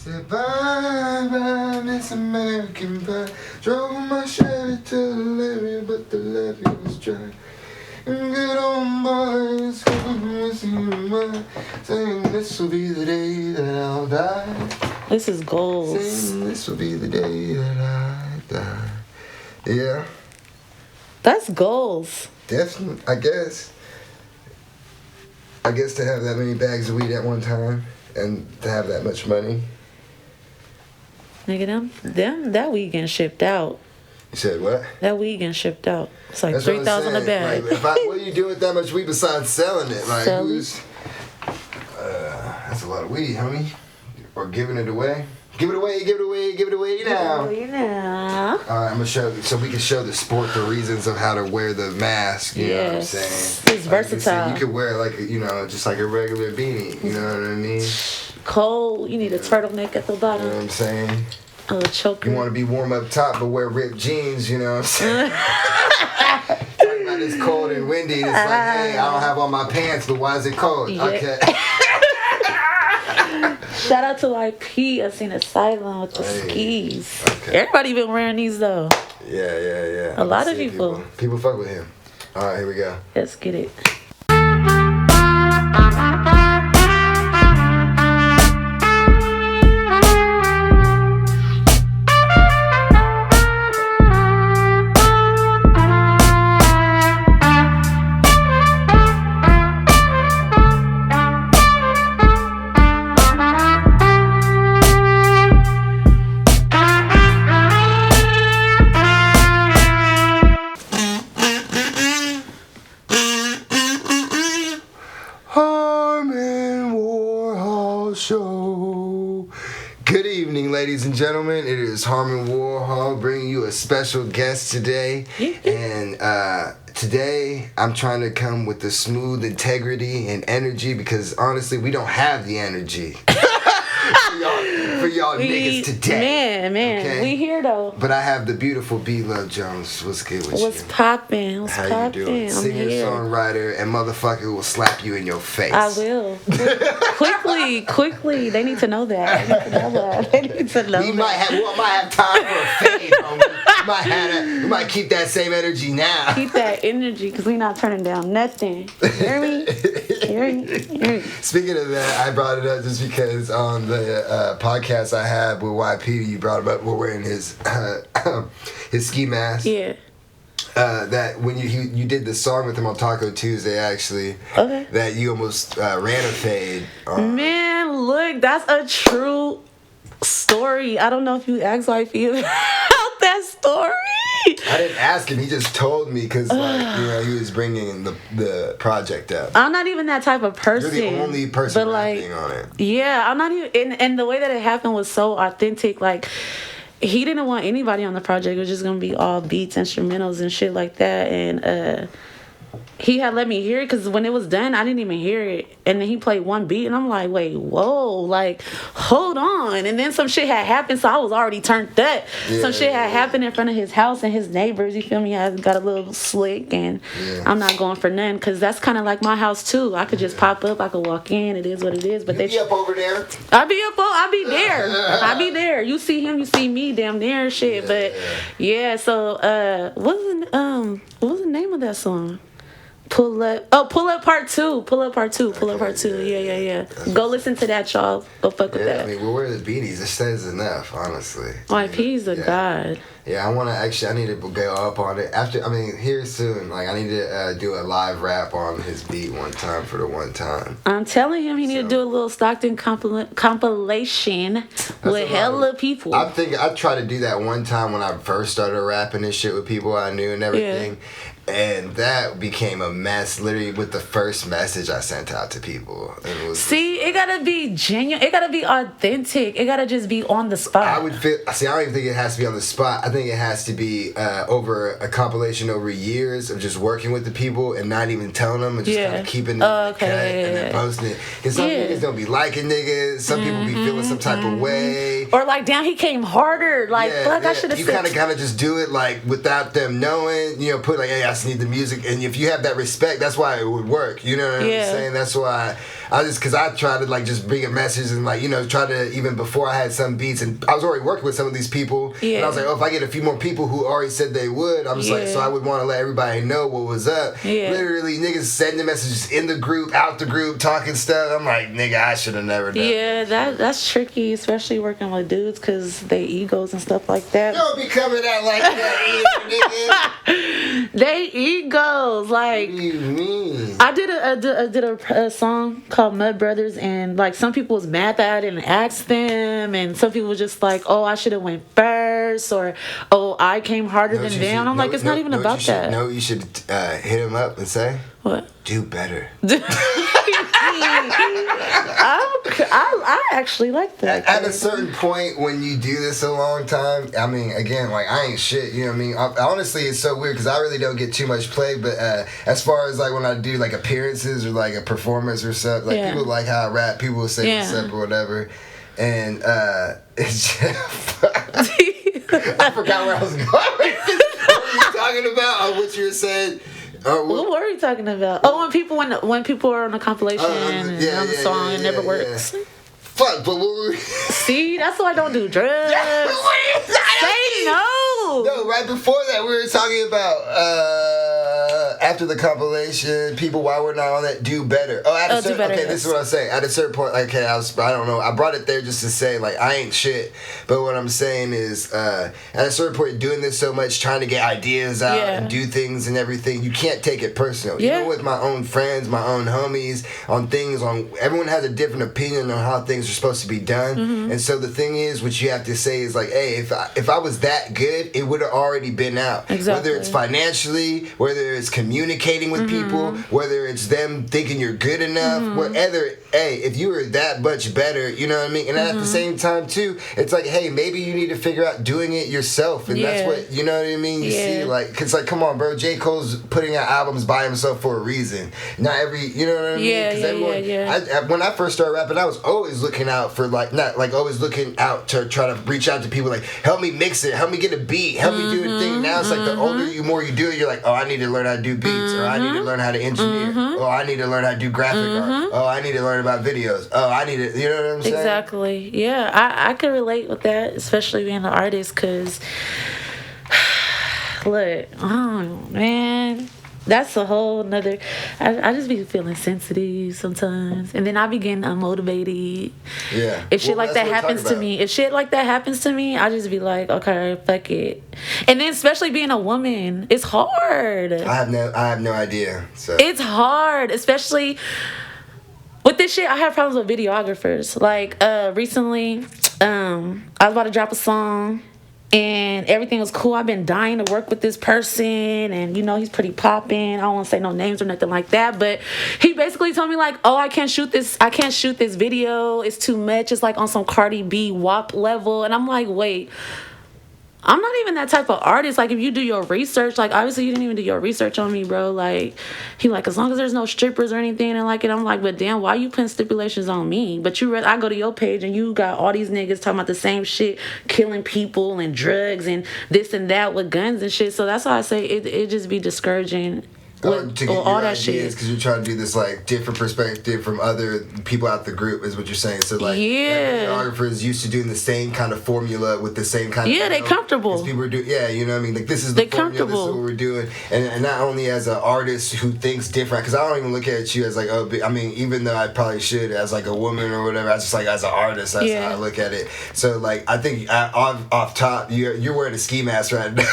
Said bye bye Miss American Pie. Drove my Chevy to the levee, but the levee was dry. And good old boys missing mine, saying this will be the day that I'll die. This is goals. Saying this will be the day that I die. Yeah. That's goals. Definitely, I guess to have that many bags of weed at one time and to have that much money. Nigga, that weed getting shipped out. You said what? That weed getting shipped out. It's like That's $3,000 a bag. Like, what do you do with that much weed besides selling it? Like, Selling. who's... that's a lot of weed, homie. Or giving it away. Give it away now. Give it away now. I'm gonna show, so we can show the sport the reasons of how to wear the mask. You know what I'm saying? It's versatile. You could wear it like, just like a regular beanie. You know what I mean? Cold, you need a turtleneck at the bottom. You know what I'm saying? A choker. You want to be warm up top, but wear ripped jeans. You know what I'm saying? Talking about it's cold and windy. It's like, hey, I don't have on my pants, but why is it cold? Yeah. Okay. Shout out to YP, Insane Asylum with the skis. Okay. Everybody been wearing these though. Yeah. A lot of people. People fuck with him. All right, here we go. Let's get it. Harmon Warhol Show. Good evening, ladies and gentlemen. It is Harmon Warhol bringing you a special guest today. And today I'm trying to come with the smooth integrity and energy because honestly, we don't have the energy. For y'all niggas today. Man, okay? we here though. But I have the beautiful BLOVEJONES. What's good with you? What's poppin'? How you doing? I'm Singer, here. songwriter, and motherfucker will slap you in your face. I will. Quickly. They need to know that. They need to know We that. might have time for a fade, homie. We might keep that same energy now. Keep that energy because we not turning down nothing. You hear me? Hear me? Speaking of that, I brought it up just because on the podcast I had with YP, you brought him up. We're wearing his ski mask. Yeah. That when you did the song with him on Taco Tuesday, actually, Okay. that you almost ran a fade. Man, look, that's a true story. I don't know if you asked YP about that story. I didn't ask him. He just told me because he was bringing the project up. I'm not even that type of person. You're the only person but rapping on it. Yeah, I'm not even. And the way that it happened was so authentic. Like, he didn't want anybody on the project. It was just gonna be all beats, instrumentals, and shit like that. And he had let me hear it because when it was done, I didn't even hear it. And then he played one beat, and I'm like, wait, whoa, like, hold on. And then some shit had happened, so I was already turned up. Some shit had happened in front of his house and his neighbors, you feel me? I got a little slick, and I'm not going for none because that's kind of like my house, too. I could just pop up, I could walk in, it is what it is. But You be up over there? I be there. You see him, you see me, damn near shit. But yeah, so what was the name of that song? Pull up part two. Yeah. Go listen to that, y'all. Go fuck with that. I mean, we'll wear the beanies. It says enough, honestly. YP's a god. Yeah, I need to go up on it here soon. Like, I need to do a live rap on his beat one time for the one time. I'm telling him he need to do a little Stockton compilation with hella people. I think I tried to do that one time when I first started rapping and shit with people I knew and everything. Yeah. And that became a mess, literally, with the first message I sent out to people. It gotta be genuine. It gotta be authentic. It gotta just be on the spot. I don't even think it has to be on the spot. I think it has to be over a compilation over years of just working with the people and not even telling them and just kind of keeping it cut and then posting it. Because some niggas don't be liking niggas. Some people be feeling some type of way. Or like, damn, he came harder. Like, fuck, I should have said. You kind of just do it like without them knowing. Put like, hey, I just need the music, and if you have that respect, that's why it would work. You know what I'm saying? That's why because I tried to like just bring a message and like, you know, try to, even before I had some beats, and I was already working with some of these people, and I was like, oh, if I get a few more people who already said they would, I'm just like, so I would want to let everybody know what was up. Literally, niggas sending messages in the group, out the group, talking stuff. I'm like, nigga, I should have never done. Yeah, that's tricky, especially working with dudes, because they egos and stuff like that. Don't be coming out like that, nigga. They egos, like. What do you mean? I did a song called Mud Brothers, and like some people was mad that I didn't ask them, and some people was just like, oh, I should have went first, or oh, I came harder than them. I'm like, it's not even about that. No, you should hit him up and say, what? Do better. I actually like that. At a certain point, when you do this a long time, I mean, again, like, I ain't shit, you know what I mean? Honestly, it's so weird, because I really don't get too much play, but as far as, like, when I do, like, appearances or, like, a performance or something, like, people like how I rap, people will say what's up or whatever, and, it's just, I forgot where I was going. What were you talking about, or what you were saying? What were you talking about? Oh, when people are on a compilation and on the song, it never works. Fuck, but what were we... See, that's why I don't do drugs. Say no. No, right before that, we were talking about after the compilation, people, why we're not on that, do better. Do better, okay, this is what I'm saying. At a certain point, okay, I don't know. I brought it there just to say, like, I ain't shit. But what I'm saying is, at a certain point, doing this so much, trying to get ideas out and do things and everything, you can't take it personal. Even with my own friends, my own homies, everyone has a different opinion on how things are supposed to be done. And so the thing is, what you have to say is like, hey, if I was that good, it would have already been out. Exactly. Whether it's financially, whether it's communicating with people, whether it's them thinking you're good enough, whatever. Hey, if you were that much better, you know what I mean? And at the same time too, it's like, hey, maybe you need to figure out doing it yourself, and that's what, you know what I mean? You see, like, cause like, come on, bro, J. Cole's putting out albums by himself for a reason. Not every, you know what I mean? Cause everyone, when I first started rapping, I was always looking out for, like, not like always looking out to try to reach out to people, like, help me mix it, help me get a beat, help me do a thing. Now it's like the older more you do it, you're like, oh, I need to learn how to do beats, or I need to learn how to engineer, oh, I need to learn how to do graphic art, oh, I need to learn about videos, oh, I need to, you know what I'm saying? Exactly. Yeah, I can relate with that, especially being an artist, because look, oh man, that's a whole nother. I just be feeling sensitive sometimes, and then I begin unmotivated. Yeah. If shit like that happens to me, I just be like, okay, fuck it. And then especially being a woman, it's hard. I have no idea. So it's hard, especially with this shit. I have problems with videographers. Like recently, I was about to drop a song, and everything was cool. I've been dying to work with this person, and you know, he's pretty popping. I don't want to say no names or nothing like that, but he basically told me like, oh, I can't shoot this video, it's too much, it's like on some Cardi B WAP level. And I'm like, wait, I'm not even that type of artist. Like, if you do your research, like, obviously you didn't even do your research on me, bro. Like, he like, as long as there's no strippers or anything and like it, I'm like, but damn, why you putting stipulations on me? But I go to your page and you got all these niggas talking about the same shit, killing people and drugs and this and that with guns and shit. So that's why I say it just be discouraging. To get all that shit, because you're trying to do this like different perspective from other people out the group, is what you're saying. So like, videographers used to doing the same kind of formula with the same kind of they comfortable. People are doing, you know what I mean? Like, this is the formula, this is what we're doing, and not only as an artist who thinks different, because I don't even look at you as like, oh, I mean, even though I probably should as like a woman or whatever, I just like as an artist, that's how I look at it. So like, I think off top, you're wearing a ski mask right now.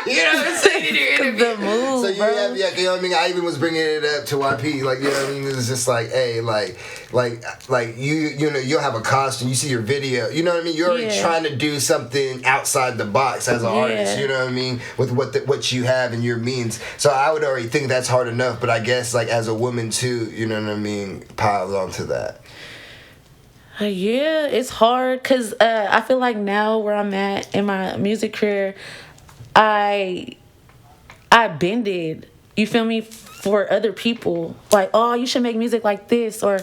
You know what I'm saying? In your interview. The move, so you have, you know what I mean? I even was bringing it up to YP, like, you know what I mean? It was just like, hey, like you know, you'll have a costume, you see your video, you know what I mean? You're already trying to do something outside the box as an artist, you know what I mean? With what you have and your means. So I would already think that's hard enough, but I guess like as a woman too, you know what I mean, piles onto that. Yeah, it's hard, because I feel like now where I'm at in my music career, I bended. You feel me? For other people, like, oh, you should make music like this, or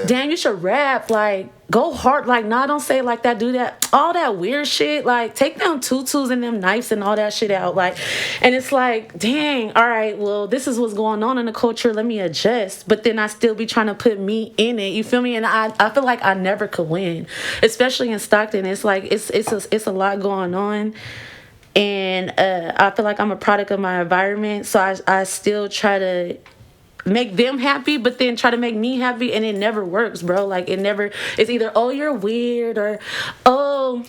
damn, you should rap, like, go hard, like, nah, don't say it like that, do that, all that weird shit, like, take them tutus and them knives and all that shit out, like, and it's like, dang, all right, well, this is what's going on in the culture, let me adjust, but then I still be trying to put me in it, you feel me? And I feel like I never could win, especially in Stockton. It's like it's a lot going on. And I feel like I'm a product of my environment, so I still try to make them happy, but then try to make me happy, and it never works, bro. Like, it's either, oh, you're weird, or, oh,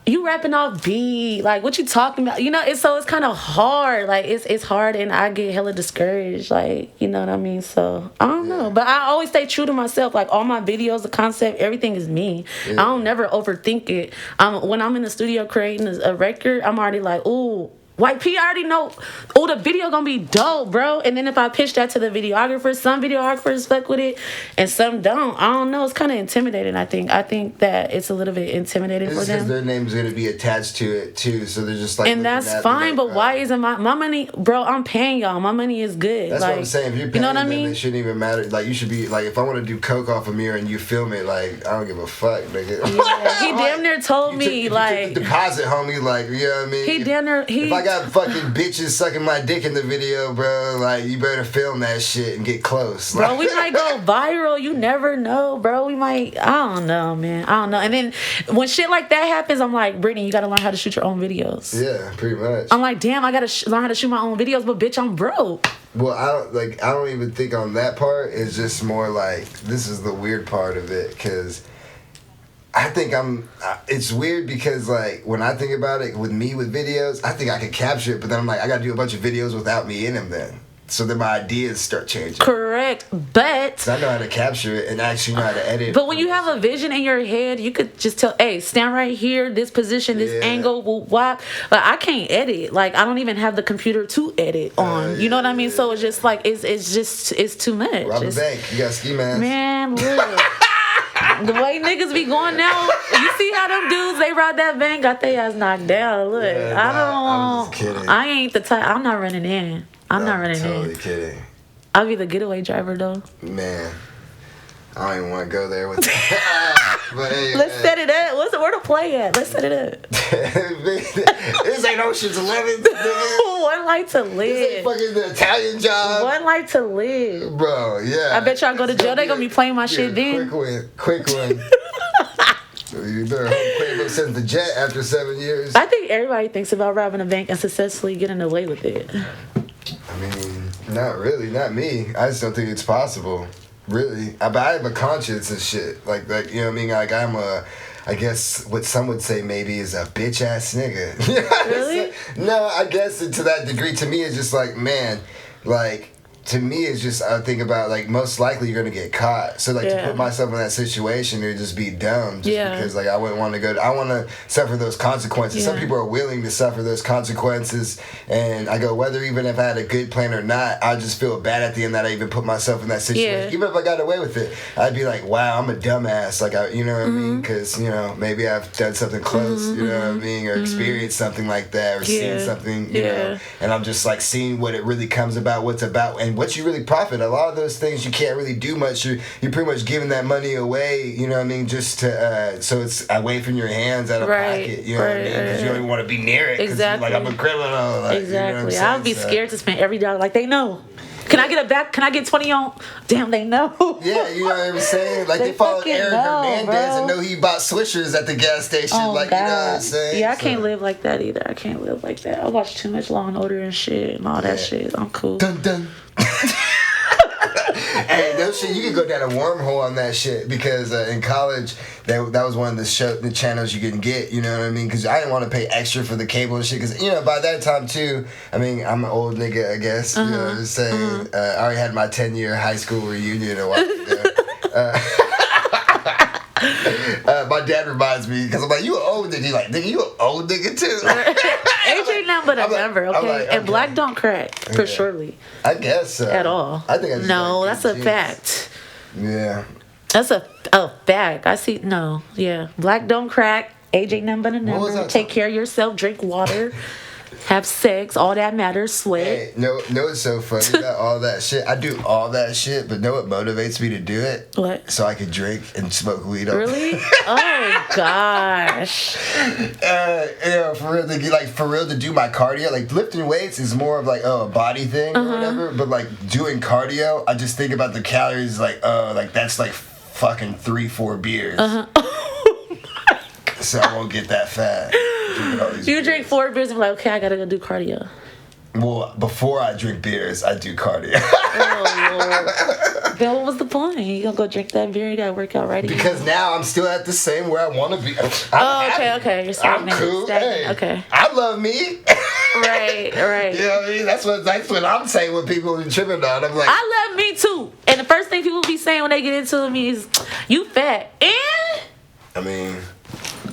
you rapping off beat, like, what you talking about? You know, it's kind of hard. Like, it's hard, and I get hella discouraged, like, you know what I mean? So, I don't know. But I always stay true to myself. Like, all my videos, the concept, everything is me. I don't never overthink it. When I'm in the studio creating a record, I'm already like, ooh, White P, I already know, oh, the video gonna be dope, bro. And then if I pitch that to the videographer, some videographers fuck with it and some don't. I don't know. It's kind of intimidating, I think. I think that it's a little bit intimidating for them. Because their name's gonna be attached to it, too. So they're just like... And that's fine, but why isn't my money... Bro, I'm paying y'all. My money is good. That's like, what I'm saying. If you're paying, you know what I mean? It shouldn't even matter. Like, you should be... Like, if I want to do coke off a mirror and you film it, like, I don't give a fuck, nigga. Yeah, he damn near told me, like... You took the deposit, homie, like, you know what I mean? He damn near... If I got fucking bitches sucking my dick in the video, bro, like, you better film that shit and get close. Bro, we might go viral. You never know, bro. We might... I don't know, man. I don't know. And then when shit like that happens, I'm like, Brittany, you gotta learn how to shoot your own videos. Yeah, pretty much. I'm like, damn, I gotta learn how to shoot my own videos, but bitch, I'm broke. Well, I don't even think on that part. It's just more like, this is the weird part of it, because I think it's weird because, like, when I think about it, with videos, I think I could capture it, but then I'm like, I gotta do a bunch of videos without me in them then. So then my ideas start changing. Correct, but... So I know how to capture it and actually know how to edit. But when you have a vision in your head, you could just tell, hey, stand right here, this position, this angle, wop. But I can't edit. Like, I don't even have the computer to edit on. You know what I mean? So it's just like, it's too much. Rob a bank. You got ski masks. Man, look. The way niggas be going now, you see how them dudes, they robbed that bank, got their ass knocked down. Look, I'm just kidding. I ain't the type, I'm not running in. I'm not running totally in. Kidding. I'll be the getaway driver, though. Man, I don't even want to go there with that. But hey, let's set it up. Where to play at? Let's set it up. This ain't Ocean's 11. One life to live. This ain't fucking the Italian Job. One life to live. Bro, yeah. I bet y'all go to jail. They gonna be playing my shit then. Quick one. You better hope Quavo sends the jet after 7 years. I think everybody thinks about robbing a bank and successfully getting away with it. I mean, not really, not me. I just don't think it's possible. Really. But I have a conscience and shit. Like, you know what I mean? Like, I guess what some would say maybe is a bitch ass nigga. Really? No, I guess to that degree. To me, it's just like, man, like, to me, it's just, I think about, like, most likely you're going to get caught. So, like, to put myself in that situation, it would just be dumb. Just because, like, I wouldn't want to I want to suffer those consequences. Some people are willing to suffer those consequences. And I go, whether even if I had a good plan or not, I just feel bad at the end that I even put myself in that situation. Even if I got away with it, I'd be like, wow, I'm a dumbass. Like, you know what I mean? Because, you know, maybe I've done something close, you know what I mean? Or experienced something like that, or seen something, you know. And I'm just, like, seeing what it really comes about, what's about, and what you really profit. A lot of those things you can't really do much. You're pretty much giving that money away, you know what I mean, just to so it's away from your hands, out of pocket, you know what I mean, because you don't even want to be near it, because you're like, I'm a criminal, like, exactly. You know, I'll be scared to spend every dollar. Like, they know. Can I get it back? Can I get 20 on? Damn, they know. Yeah, you know what I'm saying? Like, they follow Aaron Hernandez and know he bought Swishers at the gas station. Oh, like, God. you know what I'm saying? Yeah, I can't live like that either. I can't live like that. I watch too much Law and Order and shit and all that shit. I'm cool. Dun dun. Hey, that shit, you could go down a wormhole on that shit, because in college, that was one of the channels you can get, you know what I mean? Because I didn't want to pay extra for the cable and shit, because, you know, by that time, too, I mean, I'm an old nigga, I guess, you know what I'm saying? I already had my 10-year high school reunion a while ago. My dad reminds me, because I'm like, you an old nigga. He's like, nigga, you an old nigga too. Age ain't nothing but a number, okay? Like, and black don't crack, for surely. I guess so. At all. I think I just that's a fact. Yeah. That's a fact. I see, black don't crack. Age ain't nothing but a number. Take care of yourself. Drink water. have sex, all that matters, sweat. Hey, no, it's so funny about all that shit. I do all that shit, but know what motivates me to do it? What? So I can drink and smoke weed. Really? Oh gosh. For real to do my cardio, like lifting weights is more of like a body thing or whatever. But like doing cardio, I just think about the calories. Like that's like fucking 3-4 beers. So I won't get that fat. You drink 4 beers and be like, okay, I gotta go do cardio. Well, before I drink beers, I do cardio. Oh, Lord. Then what was the point? You gonna go drink that beer? You gotta work out right Because now I'm still at the same where I want to be. Okay. You're stagnant. I'm cool. Hey, okay. I love me. Right. You know what I mean? That's what I'm saying when people are tripping on. I'm like, I love me too. And the first thing people be saying when they get into me is, you fat. And? I mean,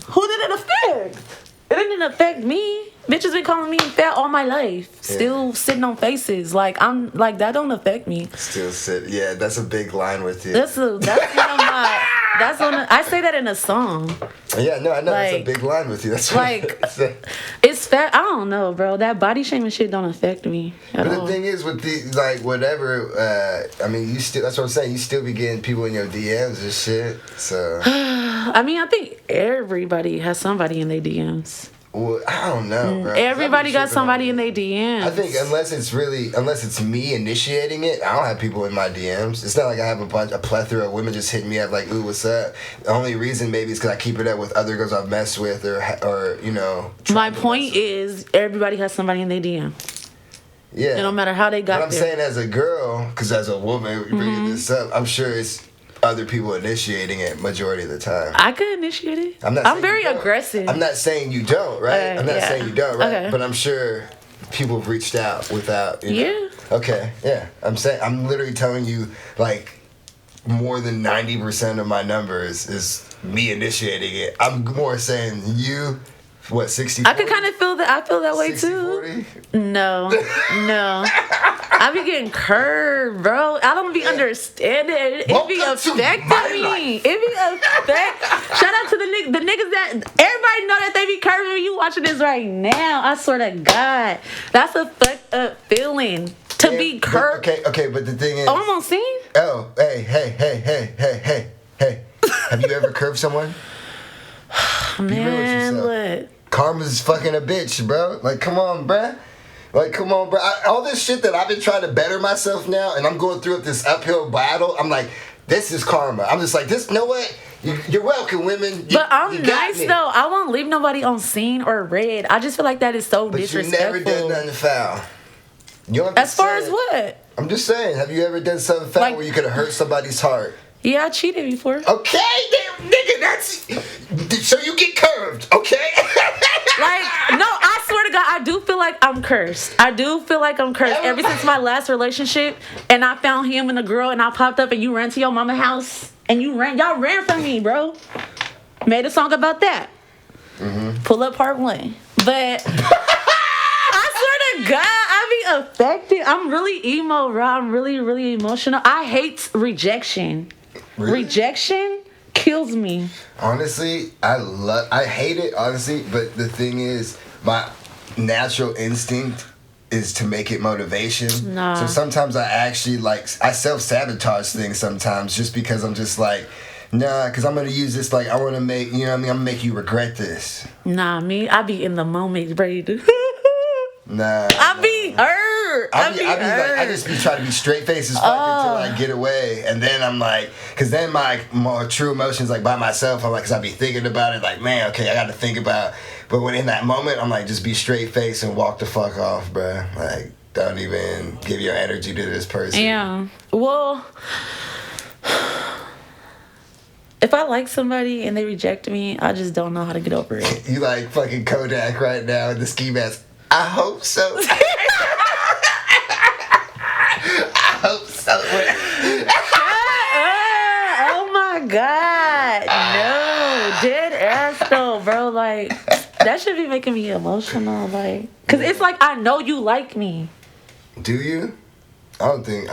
who did it affect? It didn't affect me. Bitches been calling me fat all my life. Still sitting on faces. Like, I'm like, that don't affect me. Still sit. Yeah, that's a big line with you. That's one of my. I say that in a song. Yeah, no, I know like, that's a big line with you. That's what like, it's fat. I don't know, bro. That body shaming shit don't affect me at all. But the thing is, with the like whatever, I mean, you still. That's what I'm saying. You still be getting people in your DMs and shit. So. I mean, I think everybody has somebody in their DMs. Well, I don't know, bro. Everybody got somebody in their DMs. I think unless it's me initiating it, I don't have people in my DMs. It's not like I have a plethora of women just hitting me up like, ooh, what's up? The only reason maybe is because I keep it up with other girls I've messed with or you know. My point is, everybody has somebody in their DM. Yeah. It don't matter how they got there. But I'm saying as a girl, because as a woman, bringing this up, I'm sure it's other people initiating it majority of the time. I could initiate it. I'm very aggressive. I'm not saying you don't, right? I'm not saying you don't, right? Okay. But I'm sure people have reached out without, you know. Yeah. Okay, yeah. I'm literally telling you, like, more than 90% of my numbers is me initiating it. I'm more saying you, what, 60? I could kind of feel that. I feel that way 60, too. 40? No. I be getting curved, bro. I don't be understanding. It be affecting me. It be Shout out to the niggas that everybody know that they be curving me. You watching this right now? I swear to God, that's a fucked up feeling to be curved. Okay, but the thing is, oh, I'm on scene. Oh, hey. Have you ever curved someone? Man, look. Karma's fucking a bitch, bro. Like, come on, bruh. All this shit that I've been trying to better myself now, and I'm going through this uphill battle. I'm like, this is karma. I'm just like, you know what? You're welcome, women. But I'm nice, though. I won't leave nobody on scene or red. I just feel like that is so disrespectful. But you never done nothing foul. You don't as far as what? I'm just saying, have you ever done something foul where you could have hurt somebody's heart? Yeah, I cheated before. Okay, damn, nigga, that's... So you get curved, okay? Like, no, I swear to God, I do feel like I'm cursed. Ever since my last relationship, and I found him and a girl, and I popped up, and you ran to your mama's house, and y'all ran from me, bro. Made a song about that. Mm-hmm. Pull up part 1. But... I swear to God, I be affected. I'm really emo, bro. I'm really, really emotional. I hate rejection. Really? Rejection kills me. Honestly, I hate it, honestly, but the thing is, my natural instinct is to make it motivation. Nah. So sometimes I self-sabotage things sometimes just because I'm just like, nah, because I'm going to use this, like, I want to make, you know what I mean? I'm going to make you regret this. Nah, I be in the moment ready to... Nah. I be hurt. I just be trying to be straight face as fuck until I get away, and then I'm like, because then my more true emotions, like by myself, I'm like, because I be thinking about it, like, man, okay, I got to think about. But when in that moment, I'm like, just be straight face and walk the fuck off, bruh. Like, don't even give your energy to this person. Yeah. Well, if I like somebody and they reject me, I just don't know how to get over it. You like fucking Kodak right now in the ski mask. I hope so. I hope so. Oh my God. No. Dead ass though, bro. Like, that should be making me emotional. Like, because it's like, I know you like me. Do you? I think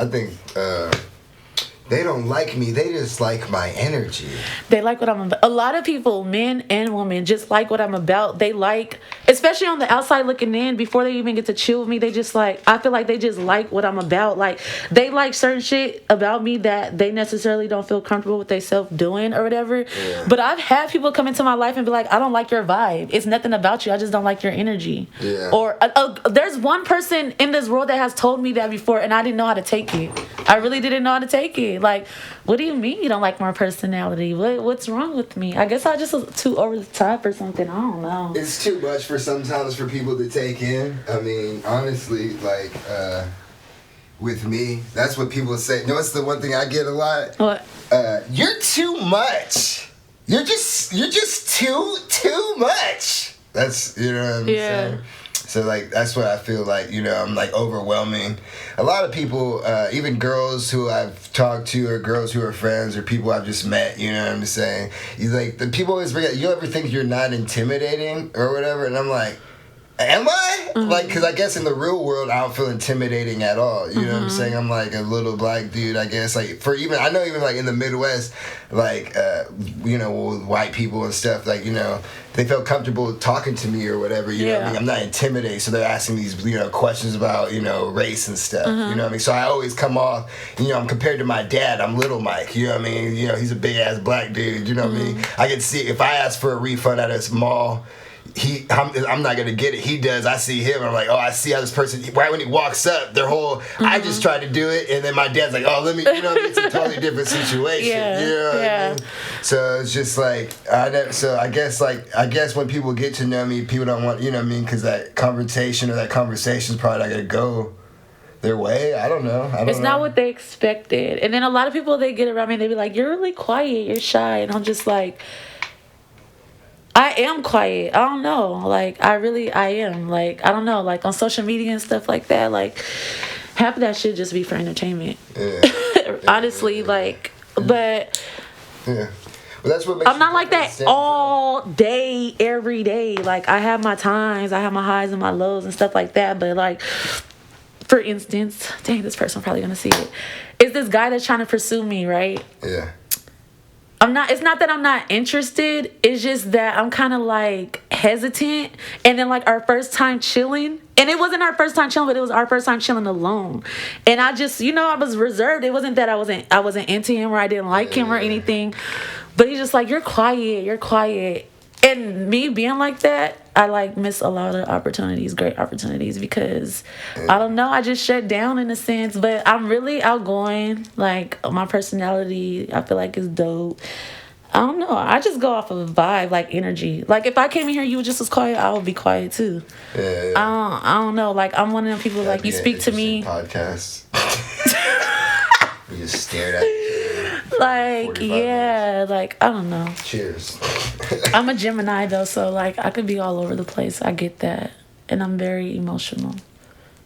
they don't like me. They just like my energy. They like what I'm about. A lot of people, men and women, just like what I'm about. They like, especially on the outside looking in, before they even get to chill with me, they just like, I feel like they just like what I'm about. Like, they like certain shit about me that they necessarily don't feel comfortable with themselves doing or whatever. Yeah. But I've had people come into my life and be like, I don't like your vibe. It's nothing about you. I just don't like your energy. Yeah. Or there's one person in this world that has told me that before, and I didn't know how to take it. I really didn't know how to take it. Like, what do you mean you don't like my personality? What's wrong with me? I guess I just was too over the top or something. I don't know. It's too much for sometimes for people to take in. I mean, honestly, like, with me, that's what people say. You know, it's the one thing I get a lot. What? You're too much. You're just too much. That's, you know what I'm saying? So, like, that's what I feel like, you know, I'm, like, overwhelming. A lot of people, even girls who I've talked to or girls who are friends or people I've just met, you know what I'm saying? Like, the people always forget, you ever think you're not intimidating or whatever? And I'm like, am I? Mm-hmm. Like, because I guess in the real world, I don't feel intimidating at all. You know what I'm saying? I'm like a little black dude, I guess. Like, I know even like in the Midwest, like, you know, with white people and stuff, like, you know, they felt comfortable talking to me or whatever. You know what I mean? I'm not intimidated. So they're asking these, you know, questions about, you know, race and stuff. You know what I mean? So I always come off, you know, I'm compared to my dad, I'm Little Mike. You know what I mean? You know, he's a big ass black dude. You know what I mean? I can see, if I ask for a refund at a mall, I'm not gonna get it. He does. I see him. I'm like, oh, I see how this person. Right when he walks up, their whole. I just tried to do it, and then my dad's like, oh, let me. You know, it's a totally different situation. Yeah, you know what I mean? So it's just like I guess when people get to know me, people don't want, you know what I mean, because that conversation is probably not gonna go their way. I don't know. It's not what they expected. And then a lot of people, they get around me and they be like, you're really quiet, you're shy, and I'm just like, I am quiet. I don't know. Like, I am. Like, I don't know. Like, on social media and stuff like that, like, half of that should just be for entertainment. Yeah. Honestly, like, but... Yeah. Well, that's what makes I'm not like that all day, every day. Like, I have my times. I have my highs and my lows and stuff like that. But, like, for instance... Dang, this person probably going to see it. It's this guy that's trying to pursue me, right? Yeah. It's not that I'm not interested. It's just that I'm kind of like hesitant. And then like our first time chilling, and it wasn't our first time chilling, but it was our first time chilling alone. And I just, you know, I was reserved. It wasn't that I wasn't into him or I didn't like him or anything. But he's just like, you're quiet. And me being like that, I like miss a lot of opportunities, great opportunities, because I don't know, I just shut down in a sense. But I'm really outgoing. Like, my personality, I feel like is dope. I don't know. I just go off of a vibe, like energy. Like, if I came in here, you were just as quiet, I would be quiet too. Yeah. I don't know. Like, I'm one of them people. Like, you speak to me. Podcast. We just stared at. Like, yeah, like, I don't know. Cheers. I'm a Gemini, though, so, like, I could be all over the place. I get that. And I'm very emotional.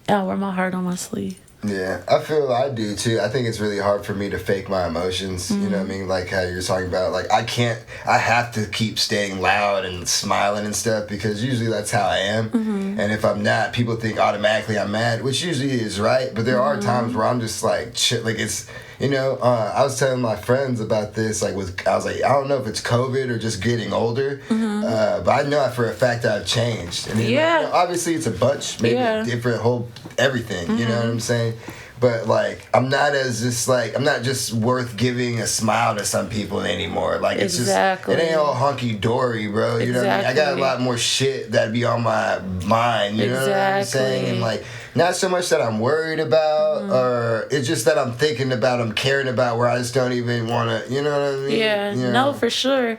And I wear my heart on my sleeve. Yeah, I feel I do, too. I think it's really hard for me to fake my emotions. You know what I mean? Like how you're talking about, like, I have to keep staying loud and smiling and stuff because usually that's how I am. And if I'm not, people think automatically I'm mad, which usually is right. But there are times where I'm just like, shit, like it's... You know, I was telling my friends about this, I was like, I don't know if it's COVID or just getting older, but I know for a fact that I've changed. And you know, obviously it's a bunch, maybe a different everything, you know what I'm saying? But, like, I'm not just worth giving a smile to some people anymore. Like, it's just, it ain't all hunky-dory, bro. You know what I mean? I got a lot more shit that'd be on my mind, you know what I'm saying? And, like, not so much that I'm worried about, or it's just that I'm thinking about, I'm caring about, where I just don't even want to, you know what I mean? Yeah, you know? No, for sure.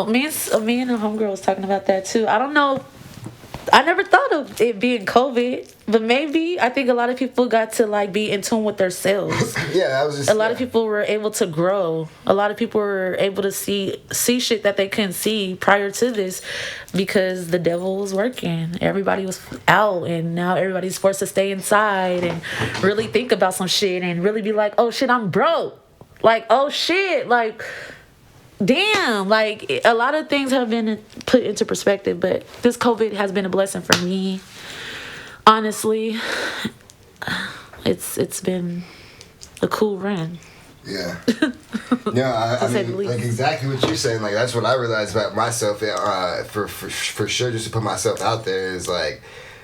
Me and the homegirl was talking about that, too. I don't know. I never thought of it being COVID, but maybe I think a lot of people got to like be in tune with themselves. Yeah, I was just. A lot of people were able to grow. A lot of people were able to see shit that they couldn't see prior to this, because the devil was working. Everybody was out, and now everybody's forced to stay inside and really think about some shit and really be like, oh shit, I'm broke. Like, oh shit, like. Damn, like a lot of things have been put into perspective, but this COVID has been a blessing for me. Honestly, it's been a cool run. Yeah. No, I mean, like exactly what you're saying. Like that's what I realized about myself. For sure, just to put myself out there is like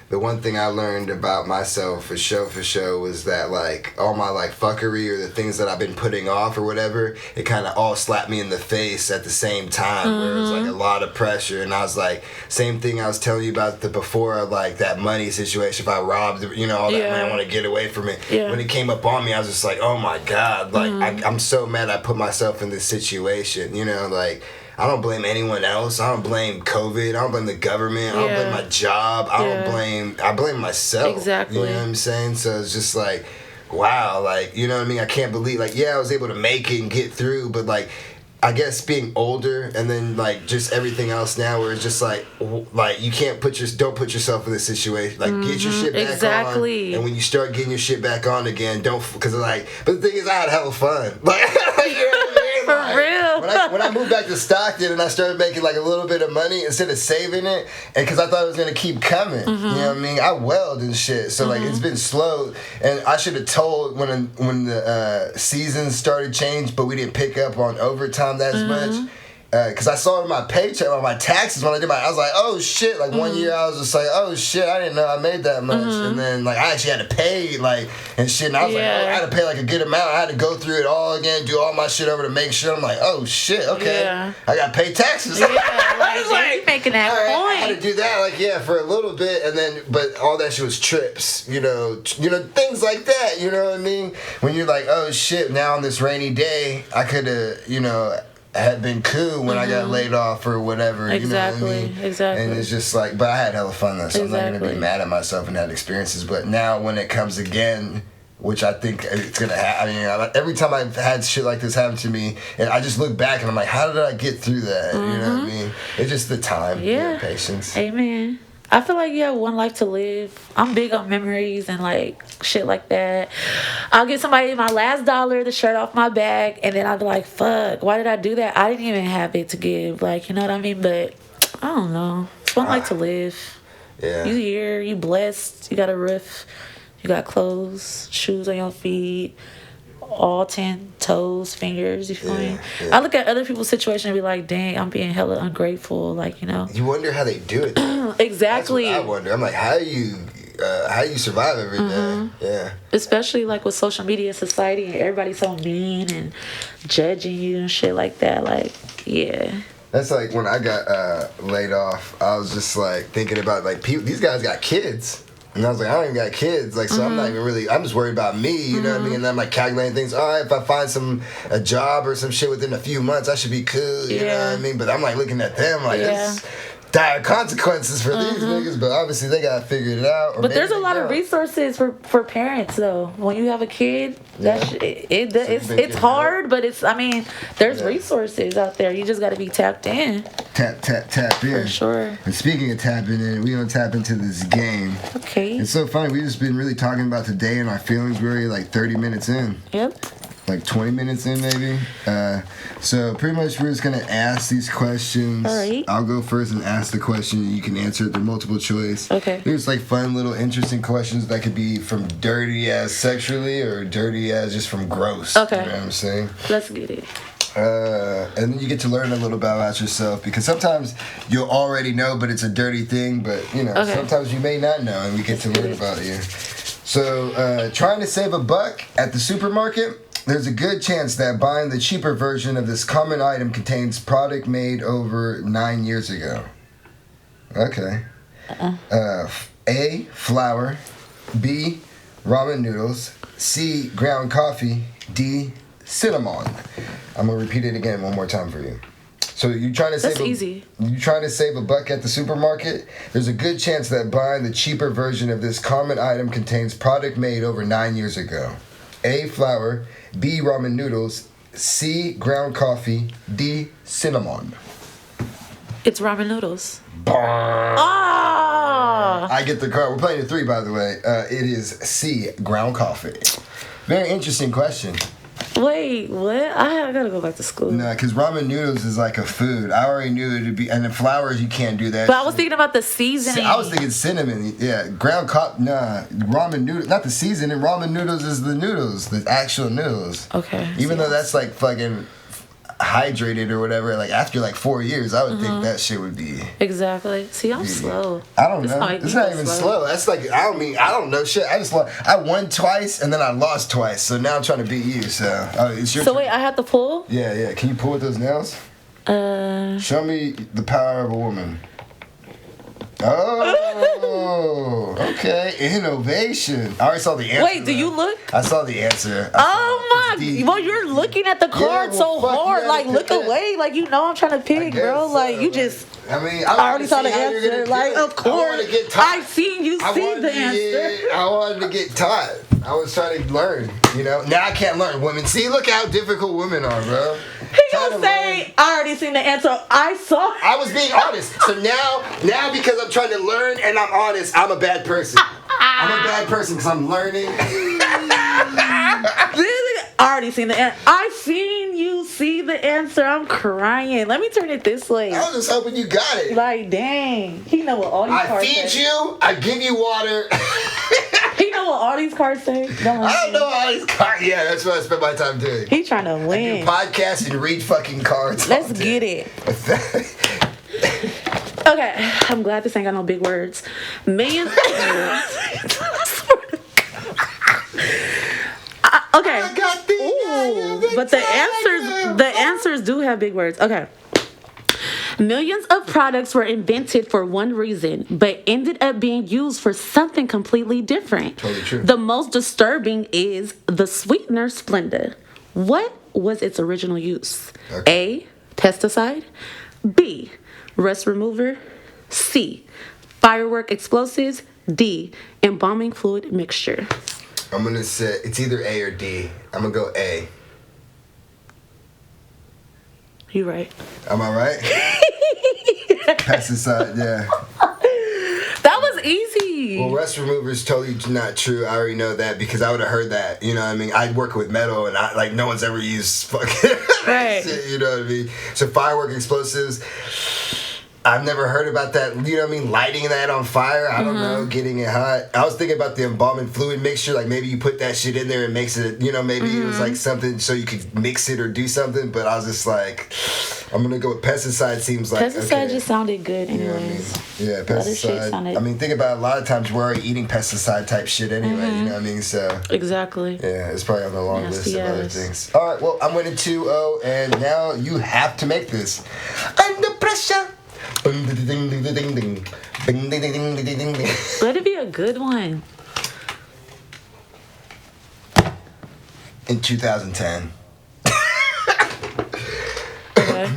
the one thing I learned about myself for sure was that like all my like fuckery or the things that I've been putting off or whatever, it kind of all slapped me in the face at the same time. Where it was like a lot of pressure, and I was like, same thing I was telling you about the before, like that money situation. If I robbed, all that money, I want to get away from it. Yeah. When it came up on me, I was just like, oh my god, like I'm so mad I put myself in this situation. Like. I don't blame anyone else. I don't blame COVID. I don't blame the government. I don't blame my job. I blame myself. Exactly. You know what I'm saying? So it's just like, wow, like, you know what I mean? I can't believe, like, I was able to make it and get through, but like, I guess being older and then like just everything else now where it's just like you can't don't put yourself in this situation. Like get your shit back on. And when you start getting your shit back on again, but the thing is I had hella fun. Like, you know what I mean? For real. When I moved back to Stockton and I started making like a little bit of money instead of saving it, and because I thought it was gonna keep coming, you know what I mean? I weld and shit, so like it's been slow, and I should have told when the seasons started change, but we didn't pick up on overtime that much. Because I saw it in my paycheck, on my taxes when I did I was like, oh shit, like 1 year I was just like, oh shit, I didn't know I made that much. And then like I actually had to pay like and shit, and I was like, oh, I had to pay like a good amount. I had to go through it all again, do all my shit over to make sure. I'm like, oh shit, okay, I got to pay taxes. Yeah, like, you're making that point. I had to do that like for a little bit, and then but all that shit was trips, things like that. You know what I mean? When you're like, oh shit, now on this rainy day, I could have had been cool when I got laid off or whatever. Exactly, you know what I mean? Exactly. And it's just like, but I had hella fun though, so I'm not gonna be mad at myself and that experiences. But now when it comes again, which I think it's gonna happen. I mean, every time I've had shit like this happen to me, and I just look back and I'm like, how did I get through that? You know what I mean? It's just the time, patience. Amen. I feel like you have one life to live. I'm big on memories and like shit like that. I'll give somebody my last dollar, the shirt off my back, and then I'll be like, fuck, why did I do that? I didn't even have it to give. Like, you know what I mean? But I don't know. It's one life to live. Yeah. You here, you blessed, you got a roof, you got clothes, shoes on your feet, all 10 toes, fingers, you feel me? Yeah. I look at other people's situation and be like, dang, I'm being hella ungrateful, like, You wonder how they do it. Exactly. That's what I wonder. I'm like, how do you survive every day? Yeah. Especially like with social media society and everybody's so mean and judging you and shit like that. Like, yeah. That's like when I got laid off, I was just like thinking about like these guys got kids. And I was like, I don't even got kids, like, so I'm not even really, I'm just worried about me, you know what I mean? And I'm like calculating things, all right, if I find a job or some shit within a few months, I should be cool, you know what I mean? But I'm like looking at them like, it's dire consequences for these niggas, but obviously they gotta figure it out. But there's a lot of resources for parents though. When you have a kid, it's hard, but there's resources out there. You just gotta be tapped in. Tap in. For sure. And speaking of tapping in, we gonna tap into this game. Okay. It's so funny. We just been really talking about today and our feelings. We're already like 30 minutes in. Yep. Like 20 minutes in, maybe. So pretty much we're just going to ask these questions. All right. I'll go first and ask the question, and you can answer it. They're multiple choice. Okay. There's like fun little interesting questions that could be from dirty as sexually or dirty as just from gross. Okay. You know what I'm saying? Let's get it. And then you get to learn a little bit about yourself, because sometimes you'll already know, but it's a dirty thing. But, sometimes you may not know, and we get to learn about you. So, trying to save a buck at the supermarket? There's a good chance that buying the cheaper version of this common item contains product made over 9 years ago. Okay. A, flour. B, ramen noodles. C, ground coffee. D, cinnamon. I'm going to repeat it again one more time for you. So you're trying to save a buck at the supermarket? There's a good chance that buying the cheaper version of this common item contains product made over 9 years ago. A, flour. B, ramen noodles. C, ground coffee. D, cinnamon. It's ramen noodles. I get the card. We're playing at 3, by the way. It is C, ground coffee. Very interesting question. Wait, what? I gotta go back to school. Nah, because ramen noodles is like a food. I already knew it'd be, and the flowers you can't do that. But I was thinking about the seasoning. I was thinking cinnamon. Yeah, ground coffee. Nah, ramen noodles. Not the seasoning. Ramen noodles is the noodles, the actual noodles. Okay. Even though that's like fucking hydrated or whatever, like after like 4 years, I would think that shit would be exactly. See, I'm slow. I don't know. It's not even slow. That's like I don't know shit. I won twice and then I lost twice. So now I'm trying to beat you. So it's your. So turn. wait, I have to pull. Yeah. Can you pull with those nails? Show me the power of a woman. Oh, okay. Innovation. I already saw the answer. Wait, do you look? I saw the answer. Oh my! Well, you're looking at the card so hard. Yeah, like, look away. Like, you know I'm trying to pick, bro. So. Like, you just. I mean, I already saw the answer. Like, of course. I seen you see the answer. I wanted to get taught. I was trying to learn, you know. Now I can't learn. Women, see, look how difficult women are, bro. He gonna say, I already seen the answer. I saw it. I was being honest. So now because I'm trying to learn and I'm honest, I'm a bad person. I'm a bad person because I'm learning. I already seen the answer. I seen you see the answer. I'm crying. Let me turn it this way. I was just hoping you got it. Like, dang. He know what all these cards say. I feed you. I give you water. He know what all these cards say. I don't know all these cards. Yeah, that's what I spend my time doing. He trying to win. I do podcasts and read fucking cards. Let's get it. Okay, I'm glad this ain't got no big words. Millions. Okay. I got these. Ooh, but the answers do have big words. Okay. Millions of products were invented for one reason, but ended up being used for something completely different. Totally true. The most disturbing is the sweetener Splenda. What was its original use? Okay. A, pesticide. B, rust remover. C, firework explosives. D, embalming fluid mixture. I'm going to say it's either A or D. I'm going to go A. You right. Am I right? Pesticide, yeah. That was easy. Well, rust remover is totally not true. I already know that because I would have heard that. You know what I mean? I work with metal and no one's ever used fucking right. shit, you know what I mean? So firework explosives, I've never heard about that. You know what I mean? Lighting that on fire. I don't know. Getting it hot. I was thinking about the embalming fluid mixture. Like maybe you put that shit in there and makes it, you know, maybe it was like something so you could mix it or do something. But I was just like, I'm going to go with pesticide. Seems like pesticide just sounded good anyways. You know what I mean? Yeah, pesticide. I mean, think about it, a lot of times we're already eating pesticide type shit anyway. You know what I mean? So exactly. Yeah, it's probably on the long list of other things. All right, well, I'm winning 2-0, and now you have to make this. Under pressure. Let it be a good one. In 2010, Okay.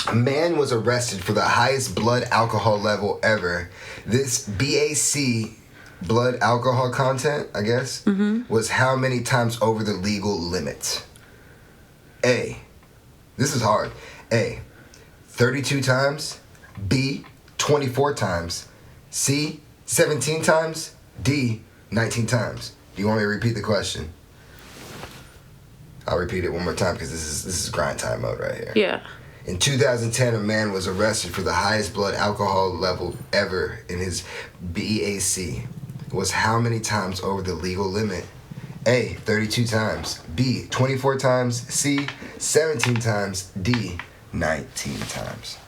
a man was arrested for the highest blood alcohol level ever. This BAC, blood alcohol content, I guess, was how many times over the legal limit? A, this is hard. A, 32 times. B, 24 times. C, 17 times. D, 19 times. Do you want me to repeat the question? I'll repeat it one more time because this is grind time mode right here. Yeah. In 2010, a man was arrested for the highest blood alcohol level ever in his BAC. It was how many times over the legal limit? A, 32 times. B, 24 times. C, 17 times. D, 19 times.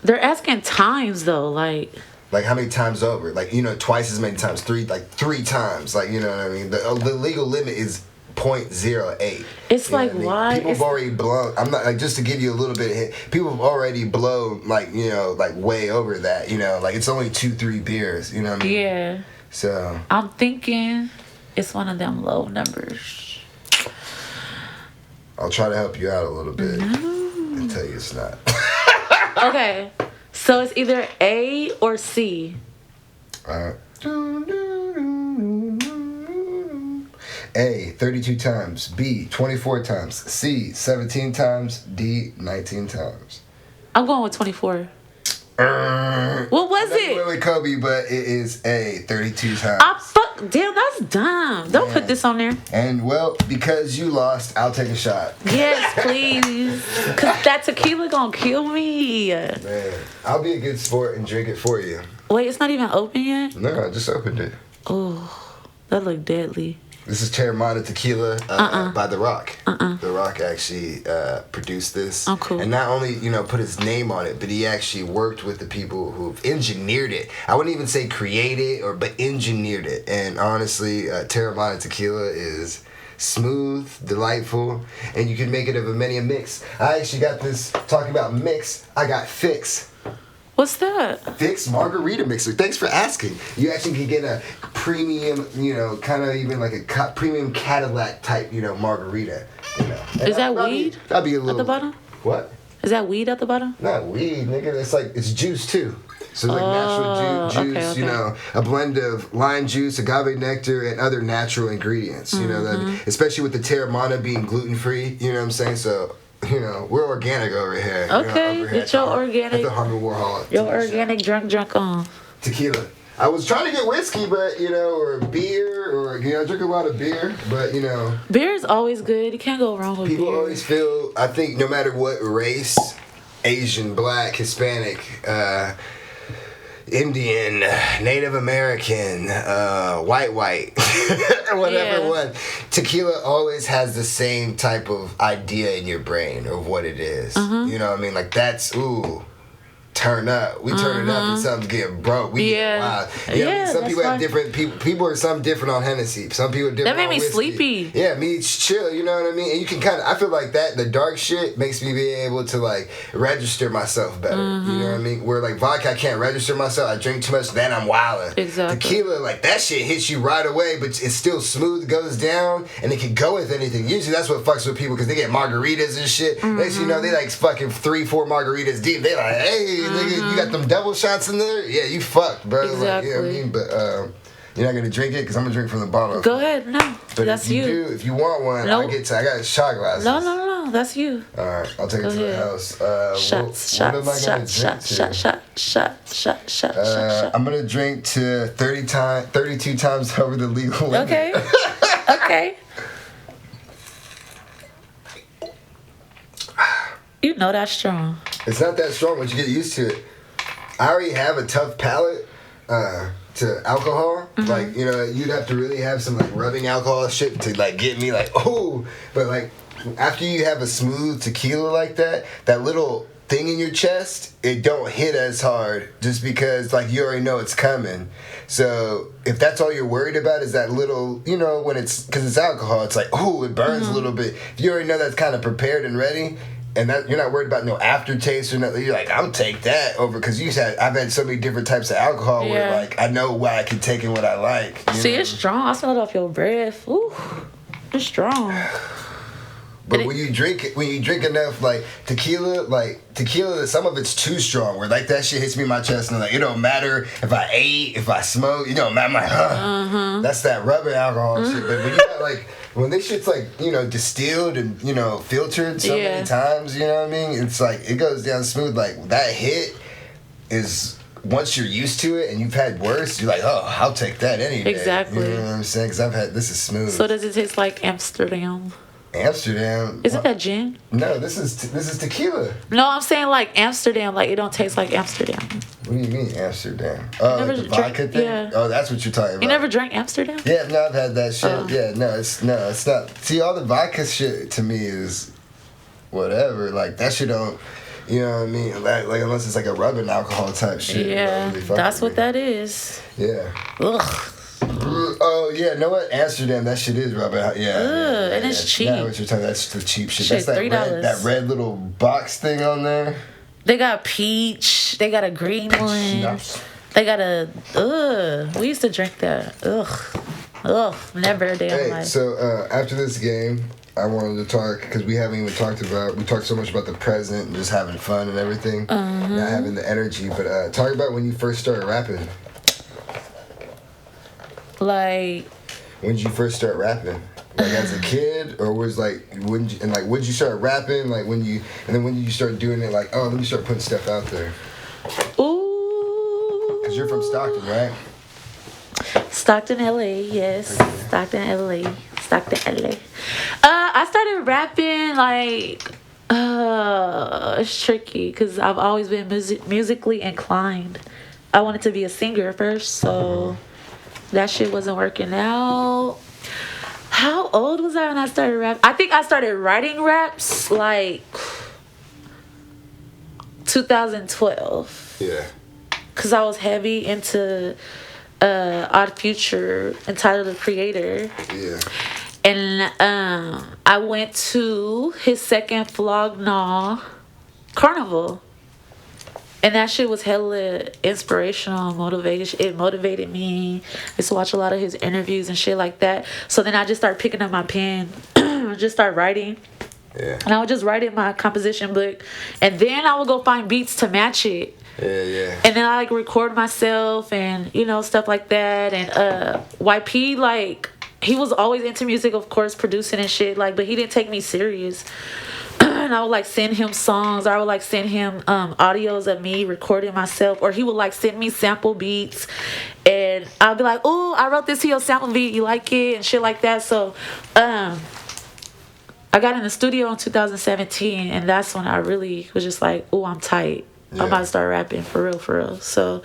They're asking times though, like how many times over? Like, you know, twice as many times, three times. Like, you know what I mean? The legal limit is 0.08. It's like, why? People have already blown. I'm not, like, just to give you a little bit of hint, people have already blown, like, you know, like way over that, you know, like it's only 2-3 beers, you know what I mean? Yeah. So I'm thinking it's one of them low numbers. I'll try to help you out a little bit and tell you it's not. Okay, so it's either A or C. A, 32 times. B, 24 times. C, 17 times. D, 19 times. I'm going with 24. What was it? Lily Kobe, but it is a 32 times. Damn, that's dumb. Don't put this on there. And well, because you lost, I'll take a shot. Yes, please. Cause that tequila gonna kill me. Man, I'll be a good sport and drink it for you. Wait, it's not even open yet? No, I just opened it. Oh, that looked deadly. This is Terramana Tequila by The Rock. The Rock actually produced this. Oh, cool. And not only, put his name on it, but he actually worked with the people who've engineered it. I wouldn't even say created, but engineered it. And honestly, Terramana Tequila is smooth, delightful, and you can make it of a mix. I actually got this, talking about mix, I got Fix. What's that? Fix margarita mixer. Thanks for asking. You actually can get a premium, kind of even like a premium Cadillac type, margarita. Is that weed? That'd be a little. At the bottom? What? Is that weed at the bottom? Not weed, nigga. It's juice too. So it's like natural juice, okay. A blend of lime juice, agave nectar, and other natural ingredients. Especially with the Terramana being gluten free. You know what I'm saying? So. We're organic over here. Okay, get your organic. At the Harmon Warhol. Your organic drunk on. Tequila. I was trying to get whiskey, but, or beer, or, I drink a lot of beer, but, Beer is always good. You can't go wrong with beer. People always feel, I think, no matter what race, Asian, Black, Hispanic, Indian, Native American, white, whatever one. Tequila always has the same type of idea in your brain of what it is. You know what I mean? Like that's turn up. We turn it up and something's getting broke. We get wild. Some people have different people are some different on Hennessy. Some people are different. That made on me whiskey. sleepy. Yeah, me it's chill, you know what I mean? And you can I feel like that the dark shit makes me be able to like register myself better. You know what I mean? Where like vodka I can't register myself. I drink too much, then I'm wildin'. Exactly. Tequila, like that shit hits you right away, but it's still smooth, goes down, and it can go with anything. Usually that's what fucks with people because they get margaritas and shit. Next you know, they like fucking 3-4 margaritas deep. They like, hey, nigga, you got them double shots in there? Yeah, you fucked, bro. Exactly. Like, you know what I mean? But you're not gonna drink it because I'm gonna drink from the bottle. Go ahead, no. But that's if you. If you want one, nope. I got shot glasses. No, that's you. All right, I'll take it to the house. Shots. I'm gonna drink to 32 times over the legal limit. Okay. Okay. You know that's strong. It's not that strong once you get used to it. I already have a tough palate to alcohol. Like, you'd have to really have some like rubbing alcohol shit to like get me like, oh. But like after you have a smooth tequila like that, that little thing in your chest, it don't hit as hard just because like you already know it's coming. So if that's all you're worried about is that little, when it's, because it's alcohol, it's like, oh, it burns a little bit. If you already know that's kind of prepared and ready, and that you're not worried about no aftertaste or nothing. You're like, I'll take that over because I've had so many different types of alcohol where like I know what I can take and what I like. See, it's strong. I smell it off your breath. Ooh, it's strong. But when you drink enough like tequila, some of it's too strong. Where like that shit hits me in my chest and like it don't matter if I ate, if I smoke, I'm like, that's that rubbing alcohol shit. But when you got like. When this shit's like, distilled and, filtered so many times, you know what I mean? It's like, it goes down smooth. Like, that hit is, once you're used to it and you've had worse, you're like, oh, I'll take that any day. Exactly. You know what I'm saying? Because this is smooth. So does it taste like Amsterdam? Amsterdam? Isn't that gin? No, this is tequila. No, I'm saying like Amsterdam, like it don't taste like Amsterdam. What do you mean Amsterdam? Oh, like the vodka thing? Yeah. Oh, that's what you're talking about. You never drank Amsterdam? Yeah, no, I've had that shit. Yeah, no, it's not. See, all the vodka shit to me is whatever. Like that shit don't. You know what I mean? Like unless it's like a rubbing alcohol type shit. Yeah, really that's what that is. Yeah. Ugh. Oh yeah, know what? Amsterdam, that shit is rubbing. Yeah. And it's cheap. Yeah, what you're talking. That's the cheap shit. Shit, That's $3. that red little box thing on there. They got peach. They got a green one. They got a. We used to drink that. Ugh. Never a day in life. So after this game, I wanted to talk because we haven't even talked about. We talked so much about the present and just having fun and everything, not having the energy. But talk about when you first started rapping. Like. When did you first start rapping? Like as a kid, or was like when did you start rapping? Like when did you start doing it? Like, oh, let me start putting stuff out there. Ooh. Because you're from Stockton, right? Stockton, LA, yes. Okay. Stockton, LA. I started rapping like it's tricky because I've always been musically inclined. I wanted to be a singer first, so that shit wasn't working out. How old was I when I started rapping? I think I started writing raps like 2012. Yeah. Because I was heavy into Odd Future and Tyler, the Creator. Yeah. And I went to his second Flognaw Carnival. And that shit was hella inspirational, motivation. It motivated me. I used to watch a lot of his interviews and shit like that. So then I just started picking up my pen, just start writing. Yeah. And I would just write in my composition book. And then I would go find beats to match it. Yeah. And then I like record myself and, you know, stuff like that. And YP, like, he was always into music, of course, producing and shit, like, but he didn't take me serious. And I would like send him songs, or I would like send him audios of me recording myself, or he would like send me sample beats, and I'd be like, "Oh, I wrote this to your sample beat, you like it?" and shit like that. So I got in the studio in 2017, and that's when I really was just like, "Oh, I'm tight. I'm about to start rapping for real." So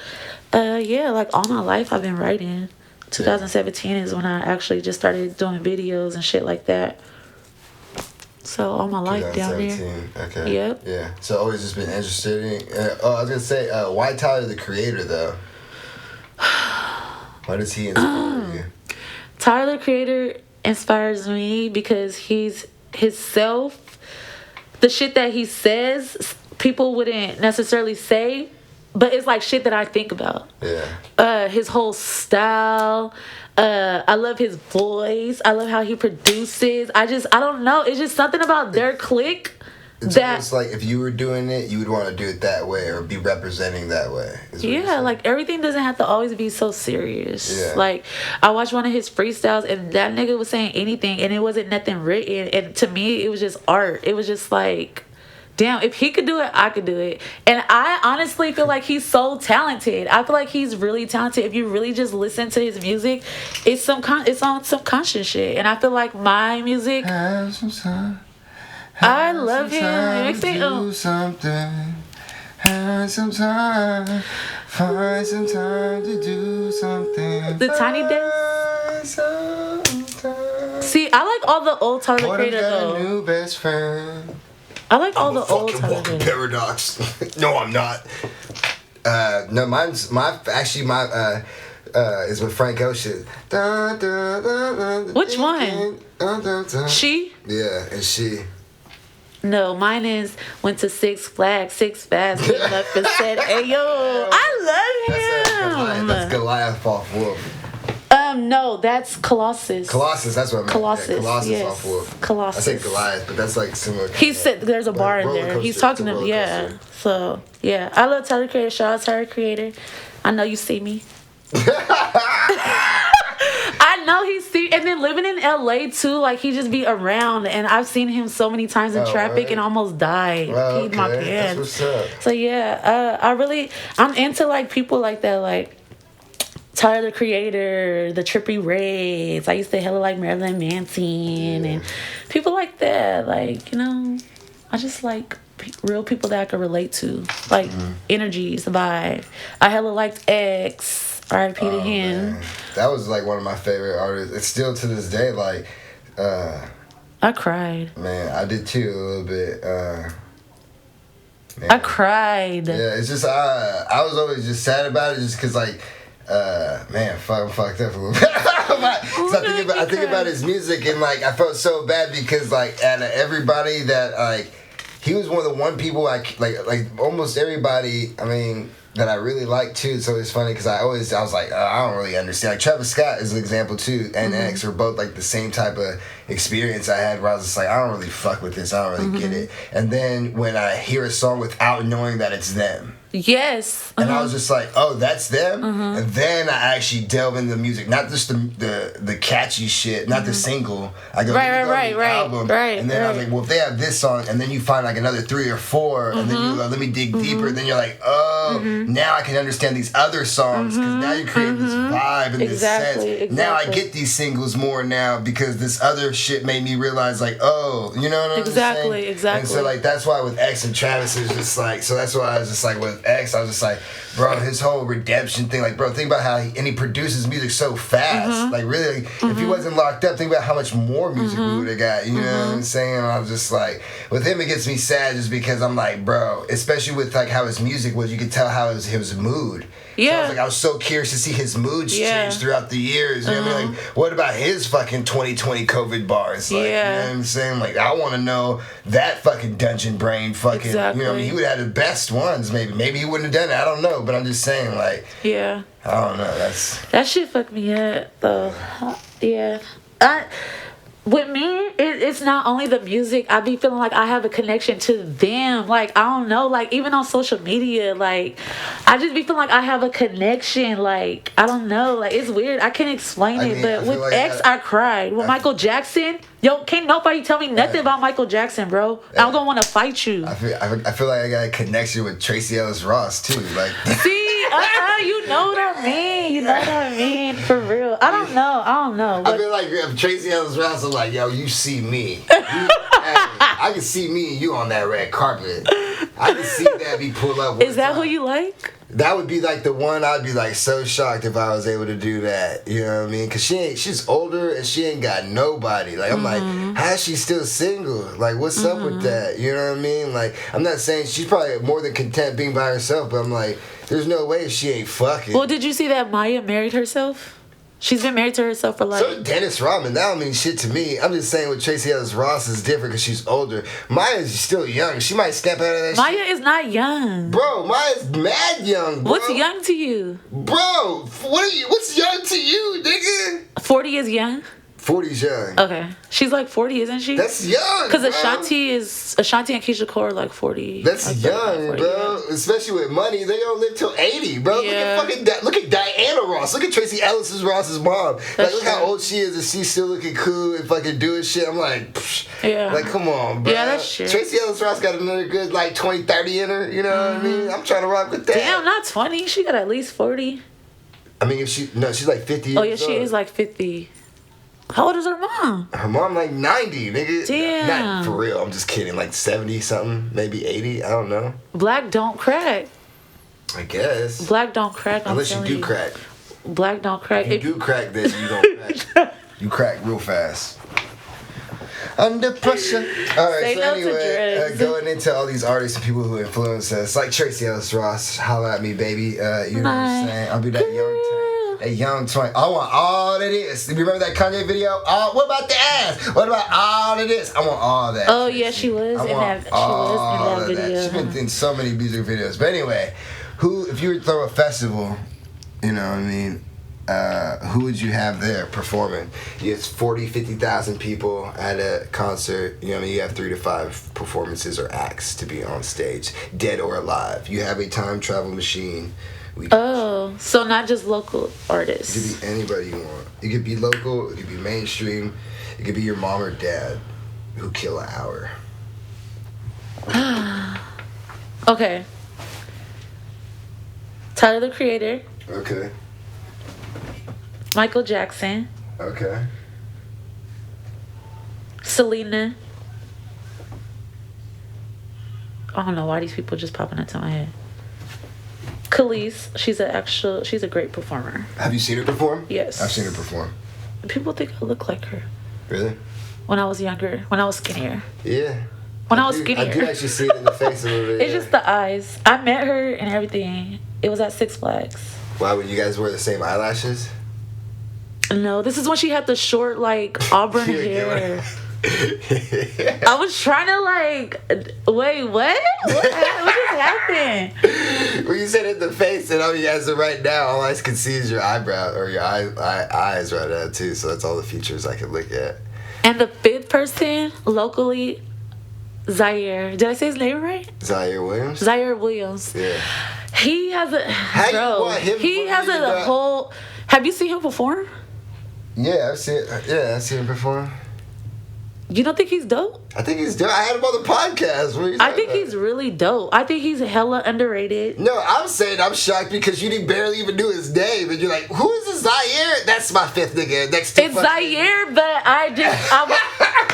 yeah, like all my life I've been writing. 2017 is when I actually just started doing videos and shit like that. So all my life down there. Okay. Yep. Yeah. So always just been interested in. I was gonna say, why Tyler the Creator though? Why does he inspire you? Tyler the Creator inspires me because he's himself. The shit that he says, people wouldn't necessarily say, but it's like shit that I think about. Yeah. His whole style. I love his voice. I love how he produces. I don't know. It's just something about their clique. It's almost like if you were doing it, you would want to do it that way or be representing that way. Yeah, like everything doesn't have to always be so serious. Yeah. Like I watched one of his freestyles and that nigga was saying anything and it wasn't nothing written. And to me, it was just art. It was just like, damn, if he could do it, I could do it. And I honestly feel like he's so talented. I feel like he's really talented. If you really just listen to his music, it's on some conscious shit. And I feel like my music, I love him. Do something. Have some time. Find some time to do something. The Tiny Desk. See, I like all the old Tyler the Creator though. A new best friend. I like all the old Tyler the Creator. Paradox. No, I'm not. No, mine's my is with Frank Ocean. Which one? She? Yeah, and she. No, mine is went to Six Flags, came up and said, "Hey yo, I love him." That's Goliath off Wolf. No, that's Colossus. Colossus, that's what I meant. Colossus, yeah, Colossus yes. off Wolf. Colossus. I said Goliath, but that's like similar. He said there's a bar in there. He's talking to yeah. So yeah, I love Tyler Creator. Shout out Tyler Creator. I know you see me. I know he's see, and then living in LA too, like he just be around, and I've seen him so many times in traffic and almost died. Well, Peed my pants. That's what's up. So yeah, I'm into like people like that, like Tyler the Creator, the Trippie Reds. I used to hella like Marilyn Manson and people like that. Like, you know, I just like real people that I can relate to, like energies, the vibe. I hella liked X. R.I.P. to him. Man. That was like one of my favorite artists. It's still to this day like. I cried. Man, I did too a little bit. I cried. Yeah, it's just I was always just sad about it, just cause like. Man, I'm fucked up a little bit. I think about his music and like I felt so bad because like out of everybody that like he was one of the people like almost everybody. I mean. That I really like too, so it's funny because I was like, I don't really understand. Like Travis Scott is an example too, and X are both like the same type of experience I had where I was just like, I don't really fuck with this, I don't really get it. And then when I hear a song without knowing that it's them. Yes. And I was just like, oh, that's them? And then I actually delve into the music, not just the catchy shit, not the single. I go, right, album. And then I was like, well, if they have this song, and then you find like another 3 or 4, and then you go, let me dig deeper, and then you're like, oh, Now I can understand these other songs because now you're creating this vibe and this sense. Now I get these singles more now because this other shit made me realize, like, oh, you know what I'm saying? Exactly. And so, like, that's why with X and Travis, it's just like, so that's why I was just like, with X, I was just like, bro, his whole redemption thing, like, bro, think about how he produces music so fast. Like, really, like, if he wasn't locked up, think about how much more music we would have got, you know what I'm saying? And I was just like, with him, it gets me sad just because I'm like, bro, especially with, like, how his music was, you could tell how his mood. Yeah. So I was like, I was so curious to see his moods change throughout the years. You know what I mean? Like, what about his fucking 2020 COVID bars? Like, you know what I'm saying? Like, I want to know that fucking dungeon brain fucking, you know what I mean? He would have the best ones, maybe. Maybe he wouldn't have done it. I don't know. But I'm just saying, like, I don't know. That shit fucked me up, though. Yeah. With me, it's not only the music. I be feeling like I have a connection to them. Like, I don't know. Like, even on social media, like, I just be feeling like I have a connection. Like, I don't know. Like, it's weird. I can't explain it. But with like X, I cried. With Michael Jackson, can't nobody tell me nothing about Michael Jackson, bro. I'm gonna want to fight you. I feel like I got a connection with Tracy Ellis Ross, too. Like, see, you know what I mean. You know what I mean. For real. I don't know. I feel like if Tracy Ellis Ross is like, yo, you see me. I can see me and you on that red carpet. I can see that be pulled up. Is that who you like? That would be like the one I'd be like so shocked if I was able to do that. You know what I mean? Because she's older and she ain't got nobody. Like, I'm like, how is she still single? Like, what's up with that? You know what I mean? Like, I'm not saying she's probably more than content being by herself, but I'm like, there's no way she ain't fucking. Well, did you see that Maya married herself? She's been married to herself for like... So Dennis Rodman, that don't mean shit to me. I'm just saying with Tracy Ellis Ross is different because she's older. Maya's still young. She might step out of that Maya shit. is not young. Bro, Maya's mad young, bro. What's young to you? Bro, what's young to you, nigga? 40 is young? 40's young. Okay. She's like 40, isn't she? That's young, because Ashanti and Keisha Cole are like 40. That's like young, 40, bro. Yeah. Especially with money. They don't live till 80, bro. Yeah. Look at Diana Ross. Look at Tracy Ellis Ross's mom. Like, look how old she is and she's still looking cool and fucking doing shit. I'm like, psh. Yeah. Like, come on, bro. Yeah, that's true. Tracy Ellis Ross got another good, like, 20, 30 in her. You know what I mean? I'm trying to rock with that. Damn, not 20. She got at least 40. I mean, she's like 50 years old. Oh, yeah, she is like 50. How old is her mom? Her mom like 90, nigga. Damn. Not for real. I'm just kidding. Like 70 something, maybe 80. I don't know. Black don't crack. I guess. Black don't crack. Unless you do crack. Black don't crack. If you do crack, then you don't crack. You crack real fast. Under pressure. All right. Say so no anyway, going into all these artists and people who influence us, like Tracy Ellis Ross, holla at me, baby. You know what I'm saying? I'll be that young 20. I want all of this. You remember that Kanye video? What about the ass? What about all of this? I want all that. Oh yeah, she was in that video. She's been in so many music videos. But anyway, if you were to throw a festival, you know what I mean, who would you have there performing? It's 40, 50,000 people at a concert. You know what I mean? You have 3 to 5 performances or acts to be on stage, dead or alive. You have a time travel machine. So not just local artists. It could be anybody you want. It could be local, it could be mainstream, it could be your mom or dad who kill an hour. Okay. Tyler, the Creator. Okay. Michael Jackson. Okay. Selena. I don't know why these people just popping into my head. Khalees, she's a great performer. Have you seen her perform? Yes. I've seen her perform. People think I look like her. Really? When I was younger, when I was skinnier. Yeah. When I was skinnier. I do actually see it in the face a little bit. It's just the eyes. I met her and everything. It was at Six Flags. Why would you guys wear the same eyelashes? No, this is when she had the short, like, auburn hair. I was trying to wait, what? What just happened? When you said in the face, and all you guys are right now, all I can see is your eyebrow or your eyes right now too. So that's all the features I can look at. And the 5th person locally, Zaire. Did I say his name right? Zaire Williams. Zaire Williams. Yeah. He has a He has a whole. Have you seen him perform? Yeah, I've seen him perform. You don't think he's dope? I think he's dope. I had him on the podcast. What are you I think about? he's really dope. I think he's hella underrated. No, I'm saying I'm shocked because you barely even knew his name, and you're like, "Who is this Zaire?" That's my fifth nigga next to. It's Zaire, but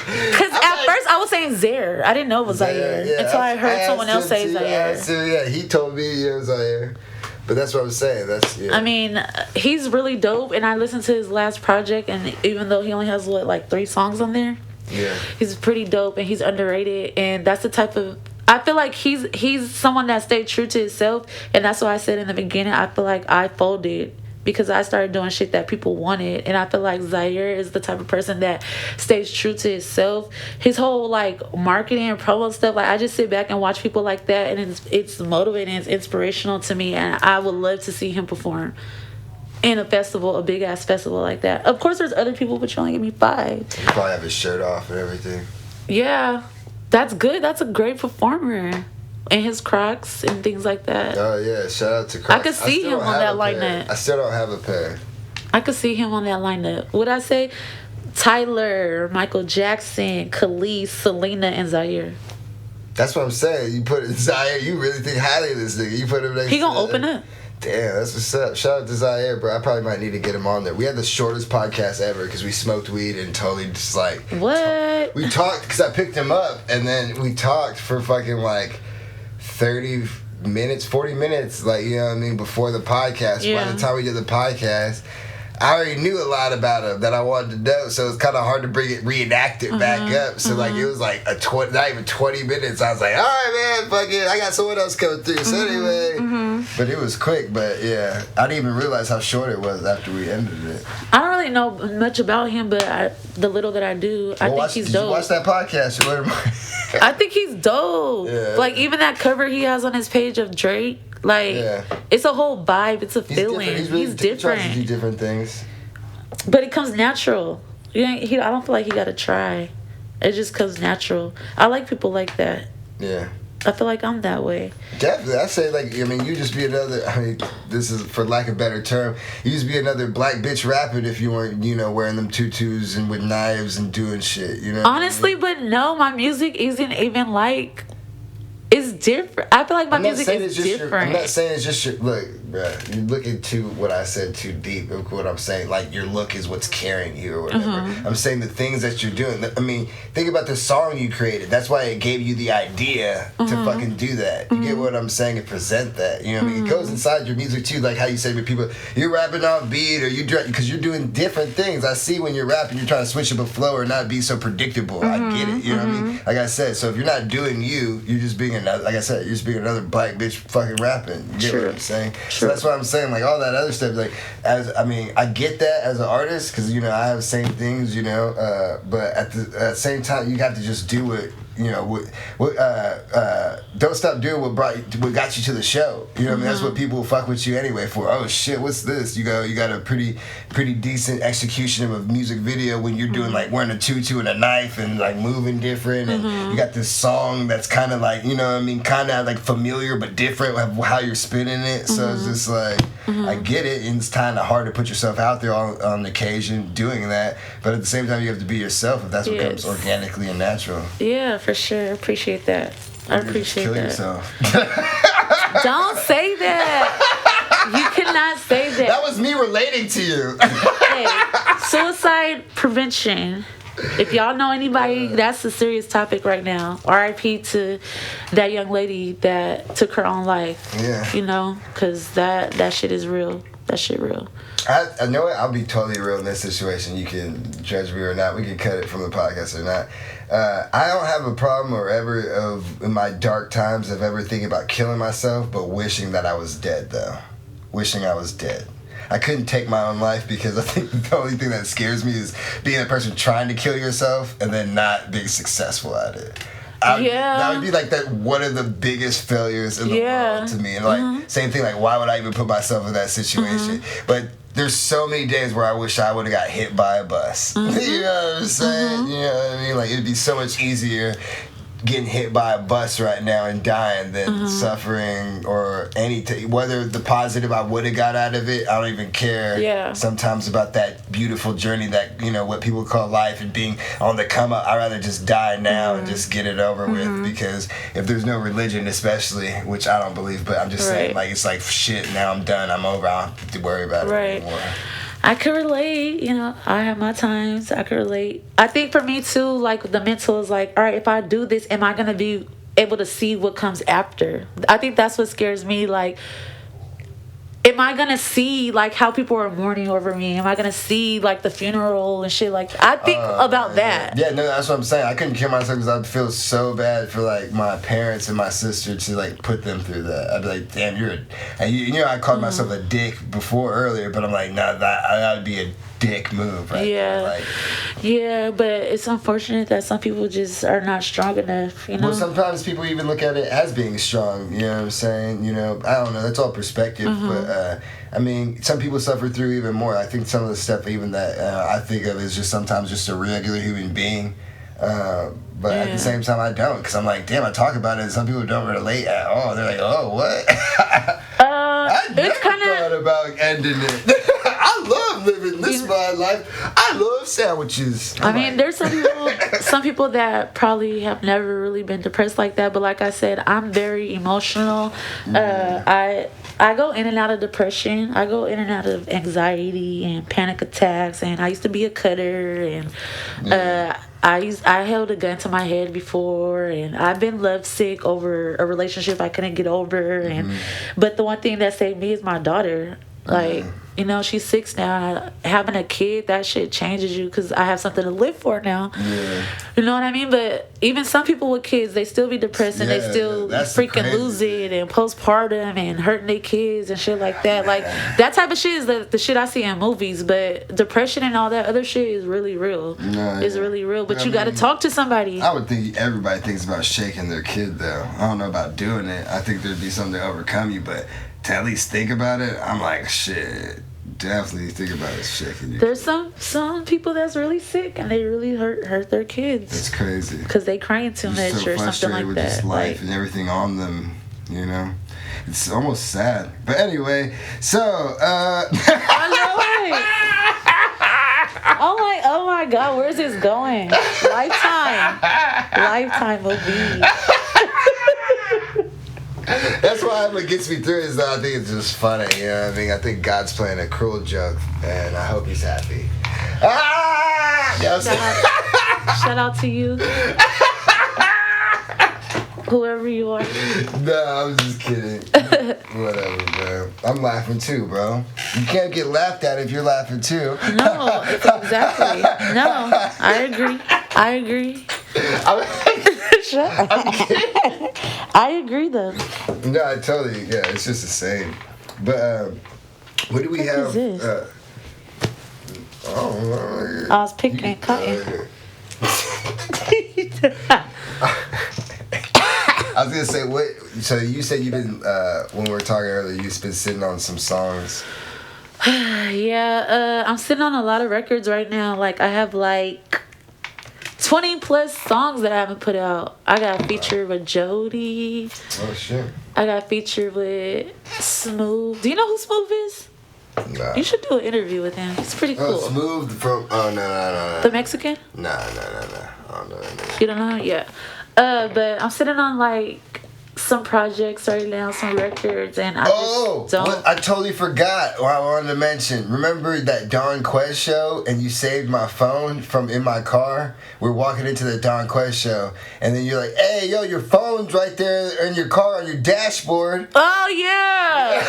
because at first I was saying Zaire. I didn't know it was Zaire until I heard someone else say Zaire. Yeah, he told me it was Zaire. But that's what I'm saying. I mean, he's really dope, and I listened to his last project, and even though he only has like 3 songs on there, he's pretty dope, and he's underrated, and that's the type of. I feel like he's someone that stayed true to himself, and that's why I said in the beginning. I feel like I folded because I started doing shit that people wanted, and I feel like Zaire is the type of person that stays true to himself. His whole like marketing and promo stuff, like I just sit back and watch people like that, and it's motivating, it's inspirational to me, and I would love to see him perform in a festival, a big ass festival like that. Of course, there's other people, but you only give me 5. You probably have his shirt off and everything. Yeah, that's good. That's a great performer. And his Crocs and things like that. Oh yeah, shout out to Crocs. I could see him on that lineup. I still don't have a pair. I could see him on that lineup. Would I say Tyler, Michael Jackson, Khalees, Selena, and Zaire? That's what I'm saying. You put Zaire. You really think highly of this nigga. You put him next. He gonna open up. Damn, that's what's up. Shout out to Zaire, bro. I probably might need to get him on there. We had the shortest podcast ever because we smoked weed and totally just like what? We talked because I picked him up and then we talked for fucking like 30 minutes, 40 minutes, like, you know what I mean, before the podcast. Yeah. By the time we did the podcast, I already knew a lot about him that I wanted to know, so it's kind of hard to reenact it back up. So, like, it was like not even 20 minutes. I was like, all right, man, fuck it. I got someone else coming through. So, anyway, but it was quick, but yeah, I didn't even realize how short it was after we ended it. I don't really know much about him, but the little that I do, I think he's dope. Did you watch that podcast? You learned more. I think he's dope. Yeah. Like, even that cover he has on his page of Drake, like, it's a whole vibe. It's a feeling. He's different. He tries to do different things. But it comes natural. I don't feel like he got to try. It just comes natural. I like people like that. Yeah. I feel like I'm that way. Definitely. I say, like, I mean, you just be another, I mean, this is for lack of a better term, you just be another black bitch rapping if you weren't, you know, wearing them tutus and with knives and doing shit, you know? Honestly, but no, my music isn't even like, it's different. I feel like my music is different. I'm not saying it's just your, look, bruh, you're looking to what I said too deep. Look what I'm saying. Like, your look is what's carrying you or whatever. I'm saying the things that you're doing. I mean, think about the song you created. That's why it gave you the idea to fucking do that. You get what I'm saying and present that. You know what I mean? It goes inside your music too. Like how you say with people, you're rapping off beat or because you're doing different things. I see when you're rapping, you're trying to switch up a flow or not be so predictable. I get it. You know what I mean? Like I said, so if you're not doing you're just being another, like I said, you're just being another black bitch fucking rapping. You get what I'm saying? So that's what I'm saying. Like all that other stuff. Like I get that as an artist because you know I have the same things. You know, but at the same time, you have to just do what. You know, don't stop doing what got you to the show. You know what I mean? That's what people will fuck with you anyway for. Oh shit, what's this? You got a pretty decent execution of a music video when you're doing like wearing a tutu and a knife and like moving different and you got this song that's kind of like, you know what I mean, kind of like familiar but different how you're spinning it. So it's just like I get it, and it's kind of hard to put yourself out there on occasion doing that, but at the same time you have to be yourself if that's what comes organically and natural. Yeah, for sure. I appreciate that. I appreciate kill that. Yourself. Don't say that. You cannot say that. That was me relating to you. Hey, suicide prevention. If y'all know anybody, that's a serious topic right now. R.I.P. to that young lady that took her own life. Yeah. You know, because that shit is real. That shit real. I know it. I'll be totally real in this situation. You can judge me or not. We can cut it from the podcast or not. I don't have a problem in my dark times of ever thinking about killing myself, but wishing that I was dead, though. Wishing I was dead. I couldn't take my own life because I think the only thing that scares me is being a person trying to kill yourself and then not being successful at it. That would be like one of the biggest failures in the world to me. And like same thing, like why would I even put myself in that situation? But there's so many days where I wish I would have got hit by a bus. You know what I'm saying? You know what I mean? Like it'd be so much easier getting hit by a bus right now and dying than suffering or anything. Whether the positive I would have got out of it, I don't even care. Yeah. Sometimes about that beautiful journey that, what people call life and being on the come up. I'd rather just die now and just get it over with, because if there's no religion, especially, which I don't believe, but I'm just saying, like, it's like, shit, now I'm done, I'm over, I don't have to worry about it anymore. I could relate, I have my times. I could relate. I think for me too, like the mental is like, all right, if I do this, am I going to be able to see what comes after? I think that's what scares me. Like, am I going to see like how people are mourning over me? Am I going to see like the funeral and shit? Like, I think about that. Yeah, no, that's what I'm saying. I couldn't kill myself because I'd feel so bad for like my parents and my sister to like put them through that. I'd be like, damn, I called myself a dick before earlier, but I'm like, nah, that would be a dick move, right? Yeah, but it's unfortunate that some people just are not strong enough, Well, sometimes people even look at it as being strong, you know what I'm saying? I don't know, that's all perspective, but I mean, some people suffer through even more. I think some of the stuff even that I think of is just sometimes just a regular human being, but at the same time I don't, because I'm like, damn, I talk about it and some people don't relate at all. They're like, oh, what? I never thought about ending it. I love living this my life. I love sandwiches. I mean, there's some people that probably have never really been depressed like that, but like I said, I'm very emotional. I go in and out of depression. I go in and out of anxiety and panic attacks, and I used to be a cutter, and I held a gun to my head before, and I've been lovesick over a relationship I couldn't get over, and but the one thing that saved me is my daughter. Like, she's 6 now, and having a kid, that shit changes you, because I have something to live for now. You know what I mean? But even some people with kids, they still be depressed, and they still freaking lose it, and postpartum, and hurting their kids and shit like that. Like, that type of shit is the shit I see in movies, but depression and all that other shit is really real. It's really real, but you gotta talk to somebody. I would think everybody thinks about shaking their kid, though. I don't know about doing it. I think there'd be something to overcome you, but to at least think about it, I'm like, shit, definitely think about it, shaking your There's some people that's really sick and they really hurt their kids. It's crazy. Because they crying too much or something like with that. Just life and everything on them, It's almost sad. But anyway, so, I know it. Oh my God, where's this going? Lifetime movie. That's why what gets me through is that I think it's just funny, you know what I mean? I think God's playing a cruel joke, and I hope he's happy. Shout out to you. Whoever you are. No, I'm just kidding. Whatever, man. I'm laughing too, bro. You can't get laughed at if you're laughing too. No, exactly. No, I agree. Shut up. I agree, though. No, I totally, it's just the same. But, what do we have? Is this? I was picking cotton. I was gonna say, what? So you said you've been when we were talking earlier, you've been sitting on some songs. Yeah, I'm sitting on a lot of records right now. Like, I have 20 plus songs that I haven't put out. I got featured with Jody. Oh shit. I got featured with Smooth. Do you know who Smooth is? Nah. You should do an interview with him. It's pretty cool. Smooth from no. The Mexican? No. I don't know that name. You don't know? Yeah. But I'm sitting on some projects right now, some records, and I I totally forgot what I wanted to mention. Remember that Don Quest show, and you saved my phone from in my car? We're walking into the Don Quest show, and then you're like, hey, yo, your phone's right there in your car on your dashboard. Oh, yeah.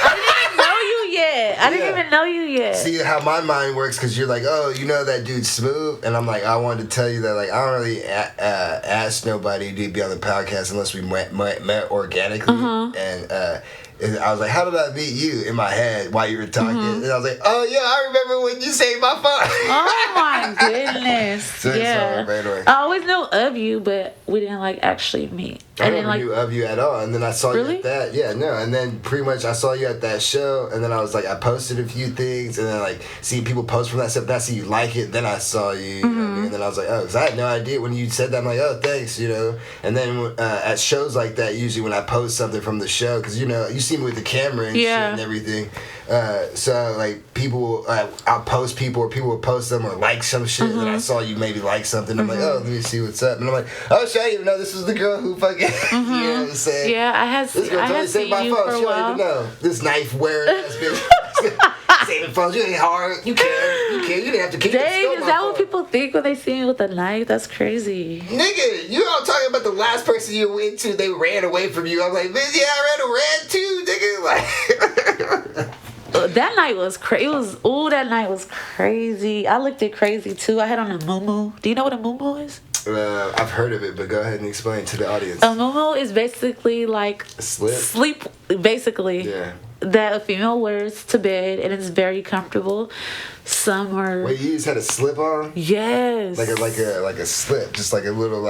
I didn't even know you yet. See how my mind works, because you're like, oh, you know that dude Smooth? And I'm like, I wanted to tell you that, I don't really ask nobody to be on the podcast unless we met organically. And I was like, how did I meet you in my head while you were talking? And I was like, oh, yeah, I remember when you saved my phone. Oh, my goodness. So yeah. right away. I always knew of you, but we didn't, actually meet. I never knew of you at all, and then I saw you at that. Yeah, no, and then pretty much I saw you at that show, and then I was like, I posted a few things, and then like seeing people post from that stuff. Then I see you like it, then I saw you, you know what I mean? And then I was like, oh, because I had no idea when you said that. I'm like, oh, thanks, you know. And then at shows like that, usually when I post something from the show, because you know you see me with the camera and shit and everything, so like people, I'll post people or people will post them or like some shit, and I saw you maybe like something. I'm like, oh, let me see what's up, and I'm like, oh, shit, I didn't even know this was the girl who fucking. You know what I'm saying? Yeah, I have seen you for a she while. don't even know. This knife wearing ass bitch. Saving phones. You ain't hard. You care. You didn't have to keep it. Dang, is that what people think when they see me with a knife? That's crazy. Nigga, you all talking about the last person you went to, they ran away from you. I'm like, bitch, yeah, I ran too, nigga. Like... That night was crazy. That night was crazy. I looked at crazy too. I had on a muumuu. Do you know what a muumuu is? I've heard of it, but go ahead and explain to the audience. A muumuu is basically like a slip. Sleep, basically. Yeah. That a female wears to bed, and it's very comfortable. Some are. Wait, you just had a slip on? Yes. Like a slip, just like a little.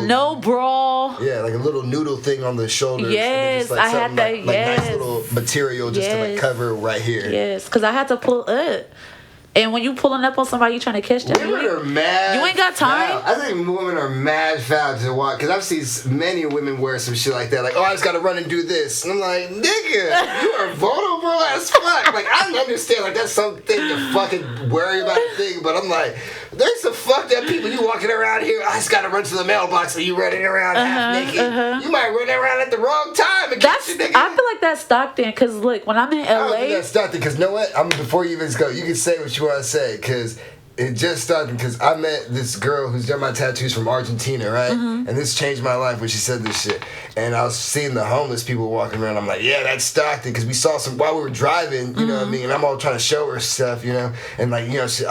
No bra. Yeah, like a little noodle thing on the shoulders. Yes, and then just, like, I had that. Like nice little material just to like cover right here. Yes, because I had to pull up. And when you pulling up on somebody, you trying to catch them. Women are mad. You ain't got time. I think women are mad foul to walk. Because I've seen many women wear some shit like that. Like, oh, I just got to run and do this. And I'm like, nigga, you are vulnerable as fuck. Like, I don't understand. Like, that's something to fucking worry about a thing. But I'm like, there's some fucked up people. You walking around here, I just got to run to the mailbox. And you running around half naked. You might run around at the wrong time. And I feel like that's Stockton. Because, look, when I'm in LA. I don't think that's Stockton. Because, you know what? Before you even go, you can say what you want to say, because it just started because I met this girl who's done my tattoos from Argentina, right? And this changed my life when she said this shit. And I was seeing the homeless people walking around. I'm like, yeah, that's Stockton, because we saw some while we were driving, you know what I mean? And I'm all trying to show her stuff, you know? And like, you know, she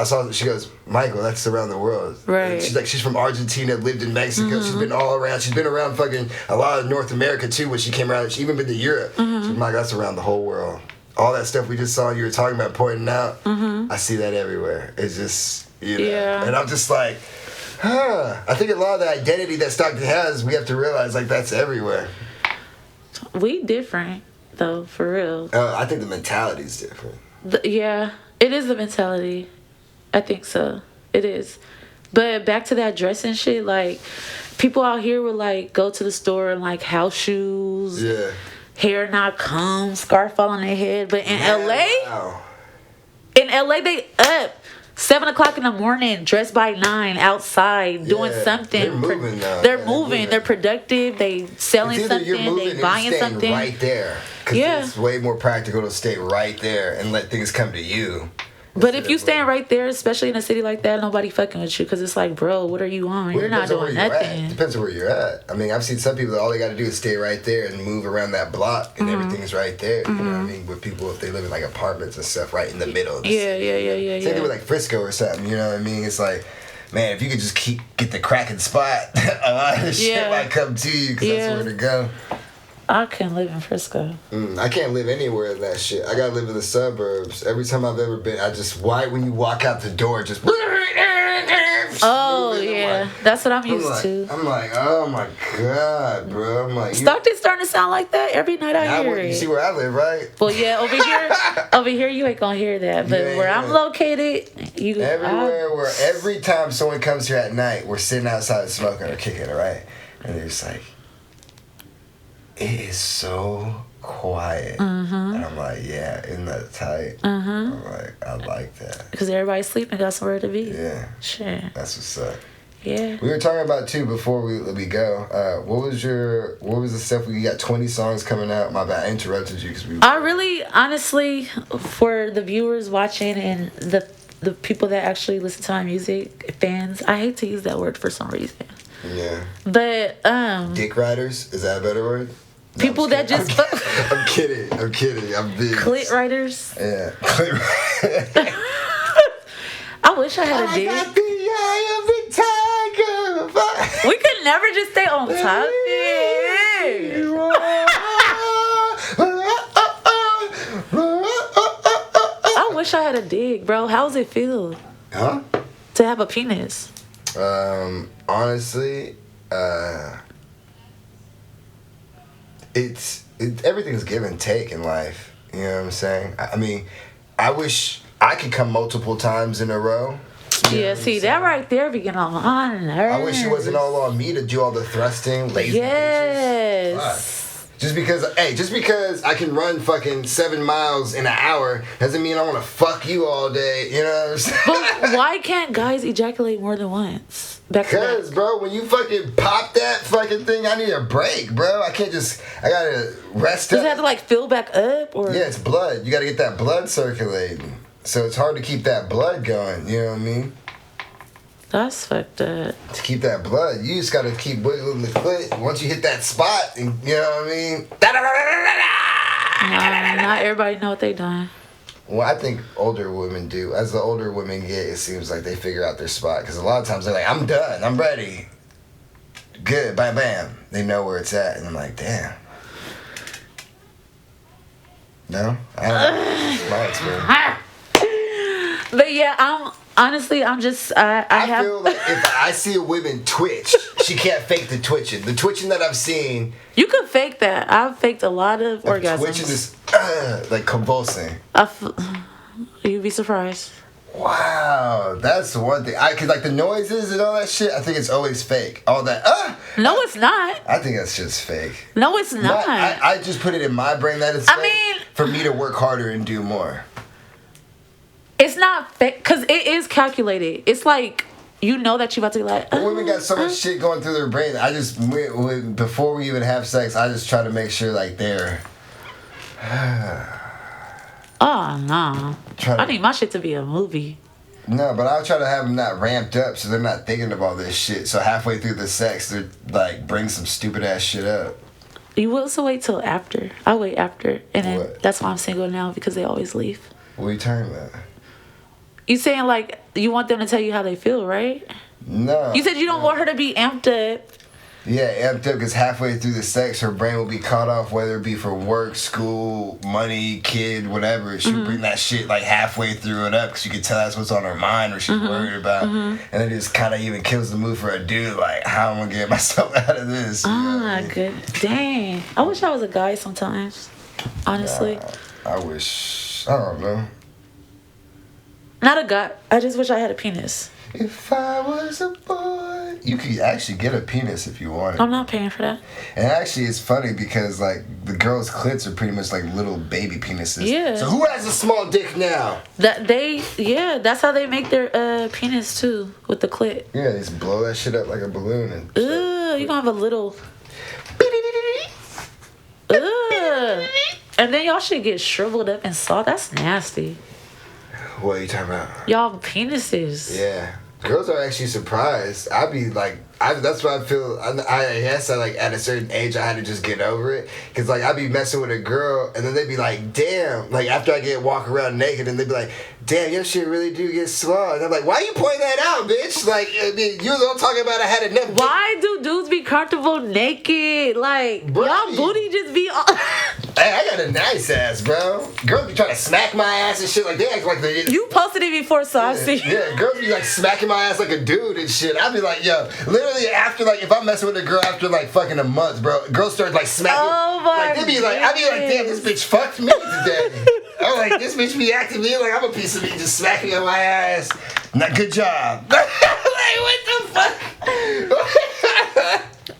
goes, Michael, that's around the world. Right. And she's like, she's from Argentina, lived in Mexico. She's been all around. She's been around fucking a lot of North America too when she came around. She even been to Europe. She's like, that's around the whole world. All that stuff we just saw you were talking about pointing out, I see that everywhere. It's just, you know. Yeah. And I'm just like, I think a lot of the identity that Stockton has, we have to realize, like, that's everywhere. We different, though, for real. I think the mentality's different. Yeah, it is the mentality. I think so. It is. But back to that dressing shit, like, people out here would, like, go to the store in, like, house shoes. Yeah. Hair not combed, scarf all on their head. But in LA, they up 7 o'clock in the morning, dressed by 9, outside, doing something. They're moving now. They're moving. They're productive. They selling something. They buying something. Right there. Because it's way more practical to stay right there and let things come to you. But if you stand right there, especially in a city like that, nobody fucking with you, because it's like, bro, what are you on? You're not doing nothing. Depends on where you're at. I mean, I've seen some people that all they got to do is stay right there and move around that block, and everything's right there. You know what I mean? With people, if they live in like apartments and stuff, right in the middle of the city. Yeah. Same thing with like Frisco or something. You know what I mean? It's like, man, if you could just get the cracking spot, a lot of this shit might come to you, because that's where to go. I can't live in Frisco. I can't live anywhere in that shit. I gotta live in the suburbs. Every time I've ever been, when you walk out the door, just. Oh yeah, that's what I'm used to. I'm like, oh my god, bro. I'm like, Stockton's starting to sound like that every night. I hear it. You see where I live, right? Well, yeah, over here, you ain't gonna hear that. But where I'm located, where every time someone comes here at night, we're sitting outside smoking or kicking it, right? And they're just like, it is so quiet. And I'm like, yeah, isn't that tight? I'm like, I like that. Because everybody's sleeping, got somewhere to be. Yeah. Sure. That's what's up. Yeah. We were talking about, too, before we go, what was the stuff, we got 20 songs coming out. My bad, I interrupted you. I really, honestly, for the viewers watching and the people that actually listen to my music, fans, I hate to use that word for some reason. Yeah. But, dick riders? Is that a better word? People that just... I'm kidding. I'm big. Clit writers? Yeah. Clit writers. I wish I had a dick. I got the eye of the tiger. We could never just stay on topic. I wish I had a dick, bro. How does it feel? Huh? To have a penis? Honestly, everything's give and take in life. You know what I'm saying? I mean, I wish I could come multiple times in a row. Yeah, see, that right there be getting on my nerves. I wish it wasn't all on me to do all the thrusting, lazy bitches. Fuck. Just because I can run fucking 7 miles in an hour doesn't mean I want to fuck you all day. You know what I'm saying? But why can't guys ejaculate more than once? Because, bro, when you fucking pop that fucking thing, I need a break, bro. I gotta rest up. Does it have to, like, fill back up? Or? Yeah, it's blood. You gotta get that blood circulating. So it's hard to keep that blood going, you know what I mean? That's fucked up. To keep that blood, you just gotta keep wiggling the clit. Once you hit that spot, and, you know what I mean? No, not everybody know what they done. Well, I think older women do. As the older women get, it seems like they figure out their spot. Because a lot of times they're like, I'm done. I'm ready. Good. Bam, bam. They know where it's at. And I'm like, damn. No? I don't know. It's my experience. But yeah, I feel like if I see a woman twitch, she can't fake the twitching. The twitching that I've seen. You could fake that. I've faked a lot of orgasms. Twitching is like convulsing. You'd be surprised. Wow, that's the one thing. Cause like the noises and all that shit, I think it's always fake. All that. No, it's not. I think that's just fake. No, it's not. I just put it in my brain that it's fake for me to work harder and do more. It's not fake, because it is calculated. It's like, you know that you about to be like... women got so much shit going through their brain. Before we even have sex, I just try to make sure, like, they're... Oh, no. I need my shit to be a movie. No, but I'll try to have them not ramped up so they're not thinking of all this shit. So halfway through the sex, they're, like, bring some stupid-ass shit up. You will also wait till after. I'll wait after. And then that's why I'm single now, because they always leave. What are you talking about? You saying, like, you want them to tell you how they feel, right? No. You said you don't want her to be amped up. Yeah, amped up because halfway through the sex, her brain will be caught off, whether it be for work, school, money, kid, whatever. She'll bring that shit, like, halfway through it up because you can tell that's what's on her mind or she's worried about. And it just kind of even kills the mood for a dude, like, how am I going to get myself out of this? Good. Dang. I wish I was a guy sometimes, honestly. I wish, I don't know. Not a guy. I just wish I had a penis. If I was a boy, you could actually get a penis if you wanted. I'm not paying for that. And actually, it's funny because like the girls' clits are pretty much like little baby penises. Yeah. So who has a small dick now? That's how they make their penis too, with the clit. Yeah, they just blow that shit up like a balloon and. You gonna have a little. And then y'all should get shriveled up and saw. That's nasty. What are you talking about? Y'all penises. Yeah. Girls are actually surprised. I'd be like, that's what I feel. I guess like at a certain age I had to just get over it. Cause like I'd be messing with a girl and then they'd be like, damn. Like after I walk around naked and they'd be like, damn, your shit really do get slow. And I'm like, why you pointing that out, bitch? Like, I mean, you was all talking about I had enough. Why do dudes be comfortable naked? Like, y'all booty just be all... Hey, I got a nice ass, bro. Girls be trying to smack my ass and shit. Like, they act like they... You posted it before, so I see. Yeah, girls be like smacking my ass like a dude and shit. I'd be like, yo, literally after, like, if I'm messing with a girl after, like, fucking a month, bro, girls start, like, smacking. Oh, my like, I'd be like, damn, this bitch fucked me today. I'm like, this bitch be acting me like I'm a piece of meat just smacking on my ass. Not good job. Like, what the fuck?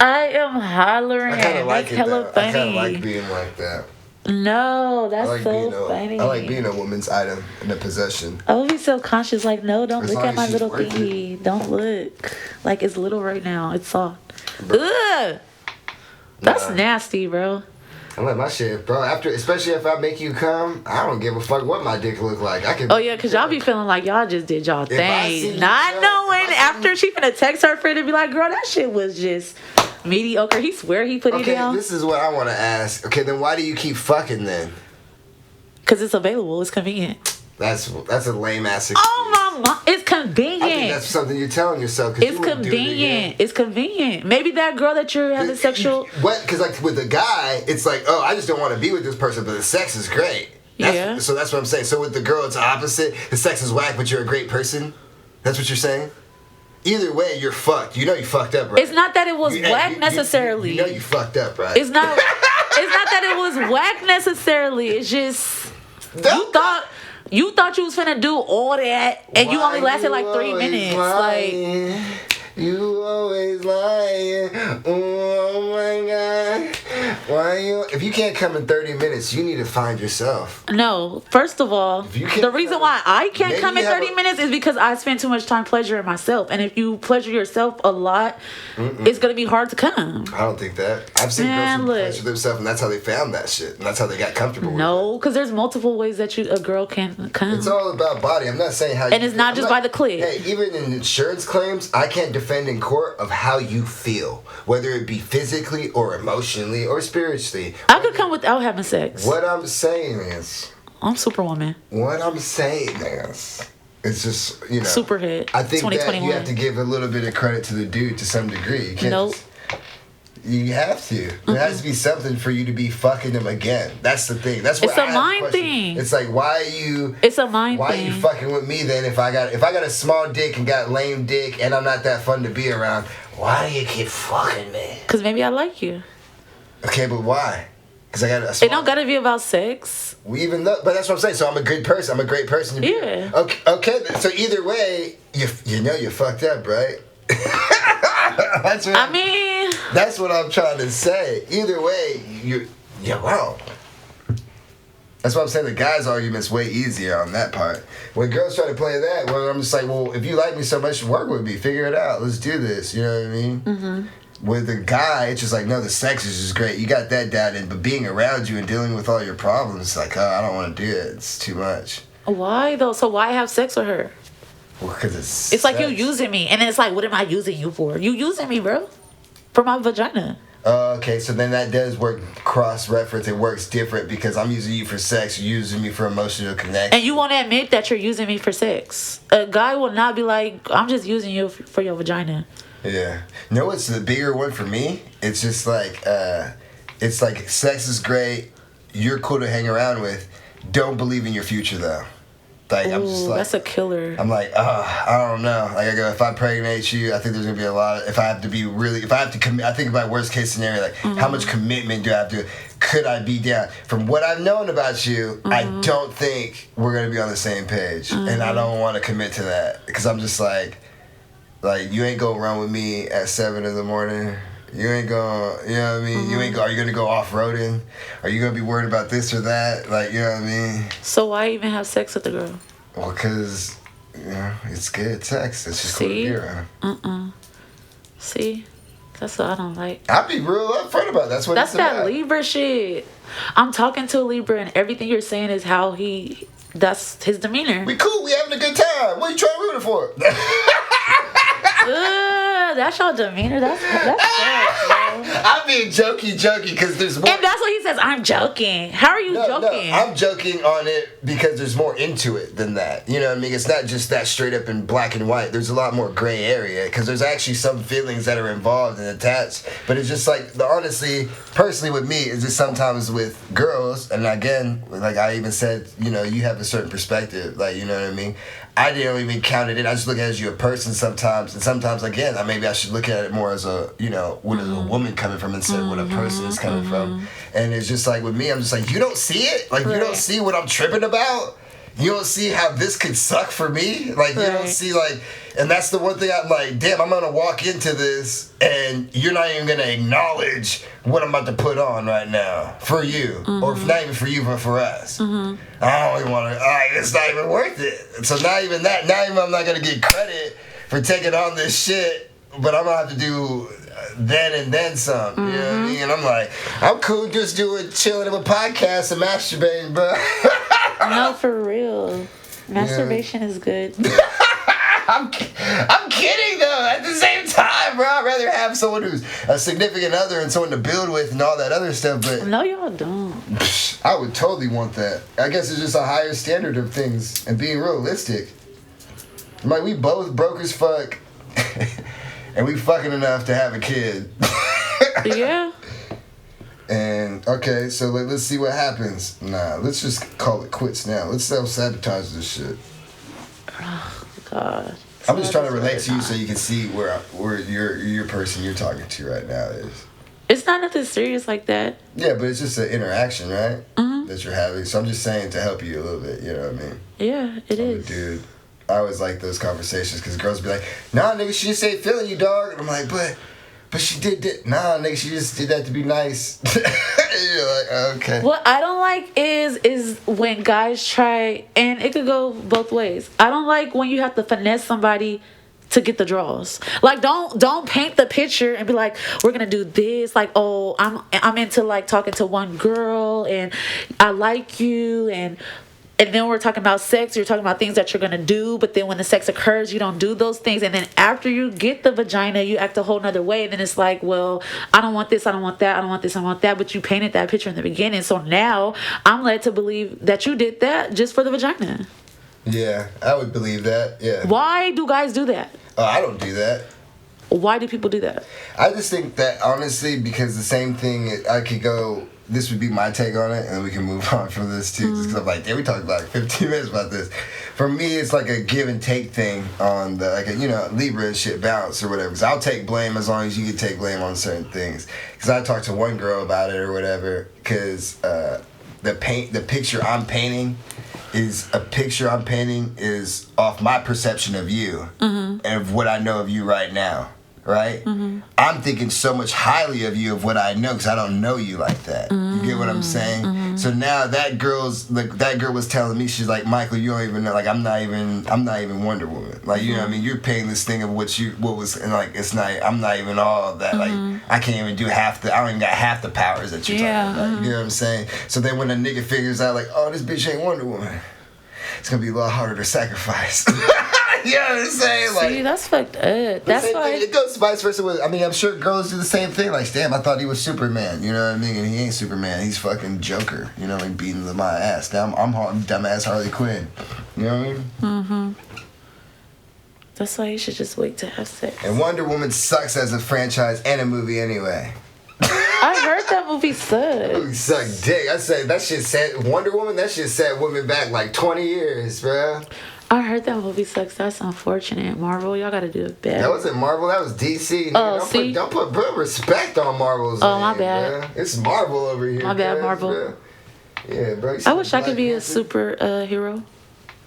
I am hollering. I kind of like that's it, hella though. funny. I kind of like being like that. No, that's funny. I like being a woman's item in a possession. I would be self-conscious. Like, no, don't As look long at as my she's little worth thingy. Don't look. Like, it's little right now. It's soft. Ugh. That's nasty, bro. I like my shit, bro. Especially if I make you come, I don't give a fuck what my dick look like. I can. Oh yeah, cause y'all be feeling like y'all just did y'all thing, not knowing after she finna text her friend and be like, "Girl, that shit was just mediocre." He swear he put it down. Okay, this is what I want to ask. Okay, then why do you keep fucking then? Cause it's available. It's convenient. That's a lame ass excuse. Oh my, it's convenient. I think that's something you're telling yourself. It's convenient. It's convenient. Maybe that girl that you're having sexual. What? Because like with a guy, it's like, oh, I just don't want to be with this person, but the sex is great. Yeah. So that's what I'm saying. So with the girl, it's opposite. The sex is whack, but you're a great person. That's what you're saying. Either way, you're fucked. You know you fucked up, right? It's not that it was whack necessarily. You know you fucked up, right? It's not. not that it was whack necessarily. It's just you thought you was finna do all that, and you only lasted like 3 minutes. Lying? Like, you always lying. Oh my god. Why you? If you can't come in 30 minutes, you need to find yourself. no. First of all, the reason why I can't come in 30 minutes is because I spend too much time pleasuring myself, and if you pleasure yourself a lot, it's gonna be hard to come. I don't think that. I've seen girls who pleasure themselves, and that's how they found that shit, and that's how they got comfortable. No, because there's multiple ways that a girl can come. It's all about body. I'm not saying how. And it's not just by the clit. Hey, even in insurance claims, I can't defend in court of how you feel, whether it be physically or emotionally or spiritually. I could come without having sex. What I'm saying is, I'm Superwoman. What I'm saying is, it's just, you know, Super hit. I think that 2021. you have to give a little bit of credit to the dude to some degree. You can't Nope. you have to. There has to be something for you to be fucking him again. That's the thing. That's what It's a mind thing. It's like, why are you? It's a mind why thing. Why you fucking with me then? If I got a small dick and got lame dick and I'm not that fun to be around, why do you keep fucking me? Because maybe I like you. Okay, but why? Because I got a small. It don't gotta be about sex. But that's what I'm saying. So I'm a good person. I'm a great person to be. Yeah. Okay. So either way, you know you fucked up, right? That's what I'm trying to say. Either way, you're wrong. That's what I'm saying. The guy's argument's way easier on that part. When girls try to play that, well, I'm just like, well, if you like me so much, work with me. Figure it out. Let's do this. You know what I mean? Mm-hmm. With the guy, it's just like, no, the sex is just great. You got that down, but being around you and dealing with all your problems, it's like, oh, I don't want to do it. It's too much. Why though? So why have sex with her? Well, because it's sex. Like you using me, and then it's like, what am I using you for? You using me, bro, for my vagina. Okay, so then that does work cross-reference. It works different because I'm using you for sex, you're using me for emotional connection. And you won't admit that you're using me for sex. A guy will not be like, I'm just using you for your vagina. Yeah. You know what's the bigger one for me? It's just like, sex is great, you're cool to hang around with, don't believe in your future though. Like, I'm just like, that's a killer. I'm like, I don't know. Like, I go, if I impregnate you, I think there's gonna be a lot of, if I have to commit, I think about worst case scenario, like, how much commitment do I have to, could I be down? From what I've known about you, I don't think we're gonna be on the same page. And I don't want to commit to that. Because I'm just like, you ain't gonna run with me at 7 in the morning. You ain't gonna, you know what I mean? Are you gonna go off-roading? Are you gonna be worried about this or that? Like, you know what I mean? So why even have sex with the girl? Well, because, you know, it's good sex. It's just cool to be around. See? That's what I don't like. I'll be real upfront about it. That's what it's about. That's that Libra shit. I'm talking to a Libra, and everything you're saying is how that's his demeanor. We cool. We having a good time. What are you trying to ruin it for? That's your demeanor. That's sad, bro. I'm being jokey because there's more. And that's what he says. I'm joking. How are you joking? No, I'm joking on it because there's more into it than that. You know what I mean? It's not just that straight up in black and white. There's a lot more gray area because there's actually some feelings that are involved and attached. But it's just like, honestly, personally with me, it's just sometimes with girls, and again, like I even said, you know, you have a certain perspective. Like, you know what I mean? I didn't even count it in. I just look at it as you a person sometimes. And sometimes, again, maybe I should look at it more as a, you know, what is a woman coming from instead of what a person is coming from. And it's just like, with me, I'm just like, you don't see it? Like, you don't see what I'm tripping about? You don't see how this could suck for me? Like, you don't see, like, and that's the one thing I'm like, damn, I'm going to walk into this and you're not even going to acknowledge what I'm about to put on right now for you. Or not even for you, but for us. I don't even want to, it's not even worth it. So not even that, not even I'm not going to get credit for taking on this shit, but I'm going to have to do then and then some. You know what I mean? And I'm like, I'm cool just chilling with a podcast and masturbating, bro. No, for real. Masturbation is good. I'm kidding though. At the same time, bro, I'd rather have someone who's a significant other and someone to build with and all that other stuff. But no, y'all don't. I would totally want that. I guess it's just a higher standard of things and being realistic. Like, we both broke as fuck, and we fucking enough to have a kid. Yeah. And, okay, so let's see what happens. Nah, let's just call it quits now. Let's self-sabotage this shit. Oh, God. I'm just trying to relate to you so you can see where your person you're talking to right now is. It's not nothing serious like that. Yeah, but it's just an interaction, right? Mm-hmm. That you're having. So I'm just saying to help you a little bit. You know what I mean? Yeah, it I'm is. a dude. I always like those conversations because girls be like, "Nah, nigga, she just ain't feeling you, dog." And I'm like, but she did that. Nah, nigga, she just did that to be nice. You're like, okay. What I don't like is when guys try, and it could go both ways. I don't like when you have to finesse somebody to get the draws. Like, don't paint the picture and be like, we're gonna do this. Like, oh, I'm into like talking to one girl and I like you, and then we're talking about sex. You're talking about things that you're gonna do, but then when the sex occurs, you don't do those things. And then after you get the vagina, you act a whole nother way. And then it's like, well, I don't want this, I don't want that, I don't want this, I want that. But you painted that picture in the beginning, so now I'm led to believe that you did that just for the vagina. Yeah, I would believe that. Yeah. Why do guys do that? I don't do that. Why do people do that? I just think that honestly, because the same thing, I could go. This would be my take on it, and we can move on from this too. Just because I'm like, yeah, we talked about like 15 minutes about this. For me, it's like a give and take thing on the Libra and shit balance or whatever. Because I'll take blame as long as you can take blame on certain things. Because I talked to one girl about it or whatever. Because the picture I'm painting is off my perception of you and of what I know of you right now. Right? I'm thinking so much highly of you of what I know because I don't know you like that. You get what I'm saying? So now that girl was telling me, she's like, Michael, you don't even know, like I'm not even Wonder Woman. Like, you know what I mean? You're painting this thing of what was, and like I'm not even all that. Like I can't even do I don't even got half the powers that you're talking about. You know what I'm saying? So then when a nigga figures out like, oh, this bitch ain't Wonder Woman, it's gonna be a lot harder to sacrifice. You know what I'm saying? Like, see, that's fucked up. That's why it goes vice versa with. I mean, I'm sure girls do the same thing. Like, damn, I thought he was Superman. You know what I mean? And he ain't Superman. He's fucking Joker. You know, like beating my ass. Now I'm dumbass Harley Quinn. You know what I mean? That's why you should just wait to have sex. And Wonder Woman sucks as a franchise and a movie anyway. I heard that movie sucked. Suck dick. I said that shit set Wonder Woman. That shit set women back like 20 years, bro. I heard that movie sucks. That's unfortunate. Marvel, y'all gotta do it better. That wasn't Marvel. That was DC. Oh, don't put respect on Marvel's name, my bad. Bro. It's Marvel over here. My bad, bro. Marvel. Yeah, bro. I wish I could be a super hero.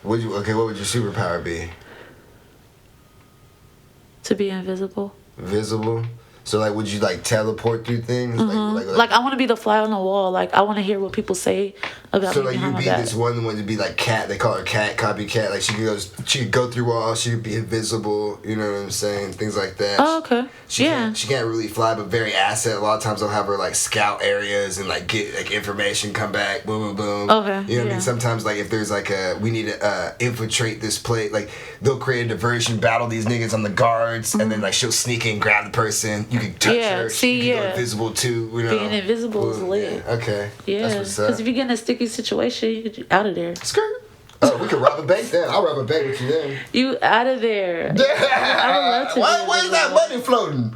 What would your superpower be? To be invisible. Visible? So, like, would you, like, teleport through things? Like I want to be the fly on the wall. Like, I want to hear what people say about so, me like, behind you'd my be back. this one to be, like, Cat. They call her Cat, copycat. Like, she could go through walls. She could be invisible. You know what I'm saying? Things like that. Oh, okay. She can't really fly, but very asset. A lot of times they'll have her, like, scout areas and, like, get, like, information, come back, boom, boom, boom. Okay, You know what I mean? Sometimes, like, if there's, like, we need to infiltrate this place, like, they'll create a diversion, battle these niggas on the guards, and then, like, she'll sneak in, grab the person. You can touch her. You can go invisible, too. You know? Being invisible is lit. Yeah. Okay. Yeah. That's what's up. Because if you get in a sticky situation, you're out of there. Skirt. Oh, we can rob a bank then. I'll rob a bank with you then. You out of there. I would love to. Where's that money floating?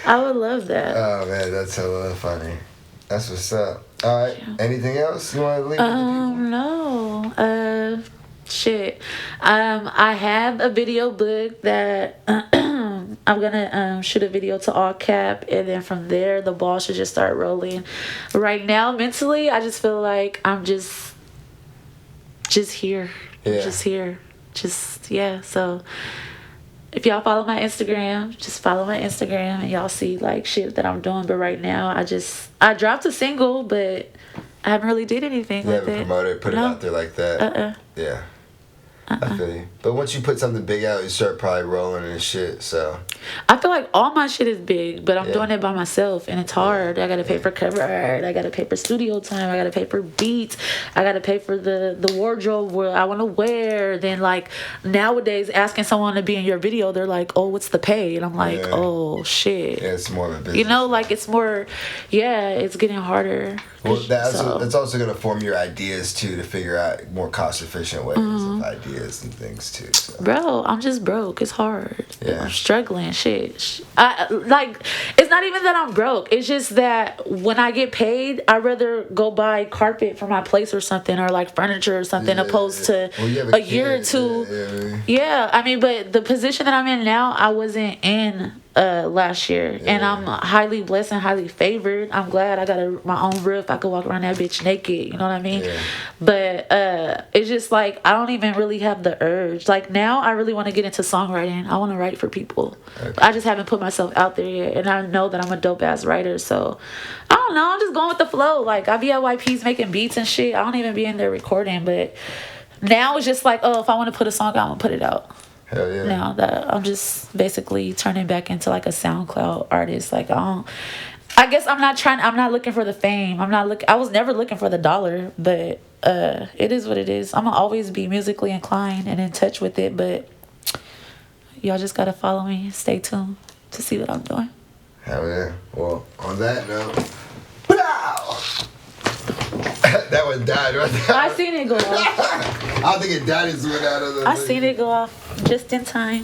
I would love that. Oh man, that's hella funny. That's what's up. All right. Yeah. Anything else you want to leave with the people? No. Shit. I have a video book that I'm gonna shoot a video to all cap, and then from there the ball should just start rolling. Right now, mentally, I just feel like I'm just here. Yeah. I'm just here. So if y'all follow my Instagram, just follow my Instagram and y'all see like shit that I'm doing. But right now, I dropped a single, but I haven't really did anything with it. You haven't promoted it, put it out there like that. Yeah. I feel you. But once you put something big out, you start probably rolling and shit, so. I feel like all my shit is big, but I'm doing it by myself, and it's hard. I gotta pay for cover art, I gotta pay for studio time, I gotta pay for beats, I gotta pay for the wardrobe where I want to wear. Then, like, nowadays, asking someone to be in your video, they're like, oh, what's the pay? And I'm like, oh, shit. Yeah, it's more of a business. You know, like, it's more, it's getting harder. Well, that's also going to form your ideas, too, to figure out more cost-efficient ways of ideas and things, too. So. Bro, I'm just broke. It's hard. Yeah. I'm struggling. Shit. It's not even that I'm broke. It's just that when I get paid, I'd rather go buy carpet for my place or something, or, like, furniture or something, opposed to a year or two. Yeah, I mean, but the position that I'm in now, I wasn't in last year, and I'm highly blessed and highly favored. I'm glad I got my own roof. I could walk around that bitch naked, you know what I mean? Yeah. But it's just like I don't even really have the urge. Like now I really want to get into songwriting. I want to write for people. Okay. I just haven't put myself out there yet, and I know that I'm a dope ass writer, so I don't know, I'm just going with the flow. Like I be at YP's making beats and shit. I don't even be in there recording, but now it's just like, oh, if I want to put a song out, I'm gonna put it out. Hell yeah. Now that I'm just basically turning back into like a SoundCloud artist. Like I guess I'm not looking for the fame. I was never looking for the dollar, but it is what it is. I'm gonna always be musically inclined and in touch with it, but y'all just gotta follow me, stay tuned to see what I'm doing. Hell yeah. Well, on that note, pow! That one died right there. I seen it go off. I don't think it died. It went out of the. I seen it go off just in time.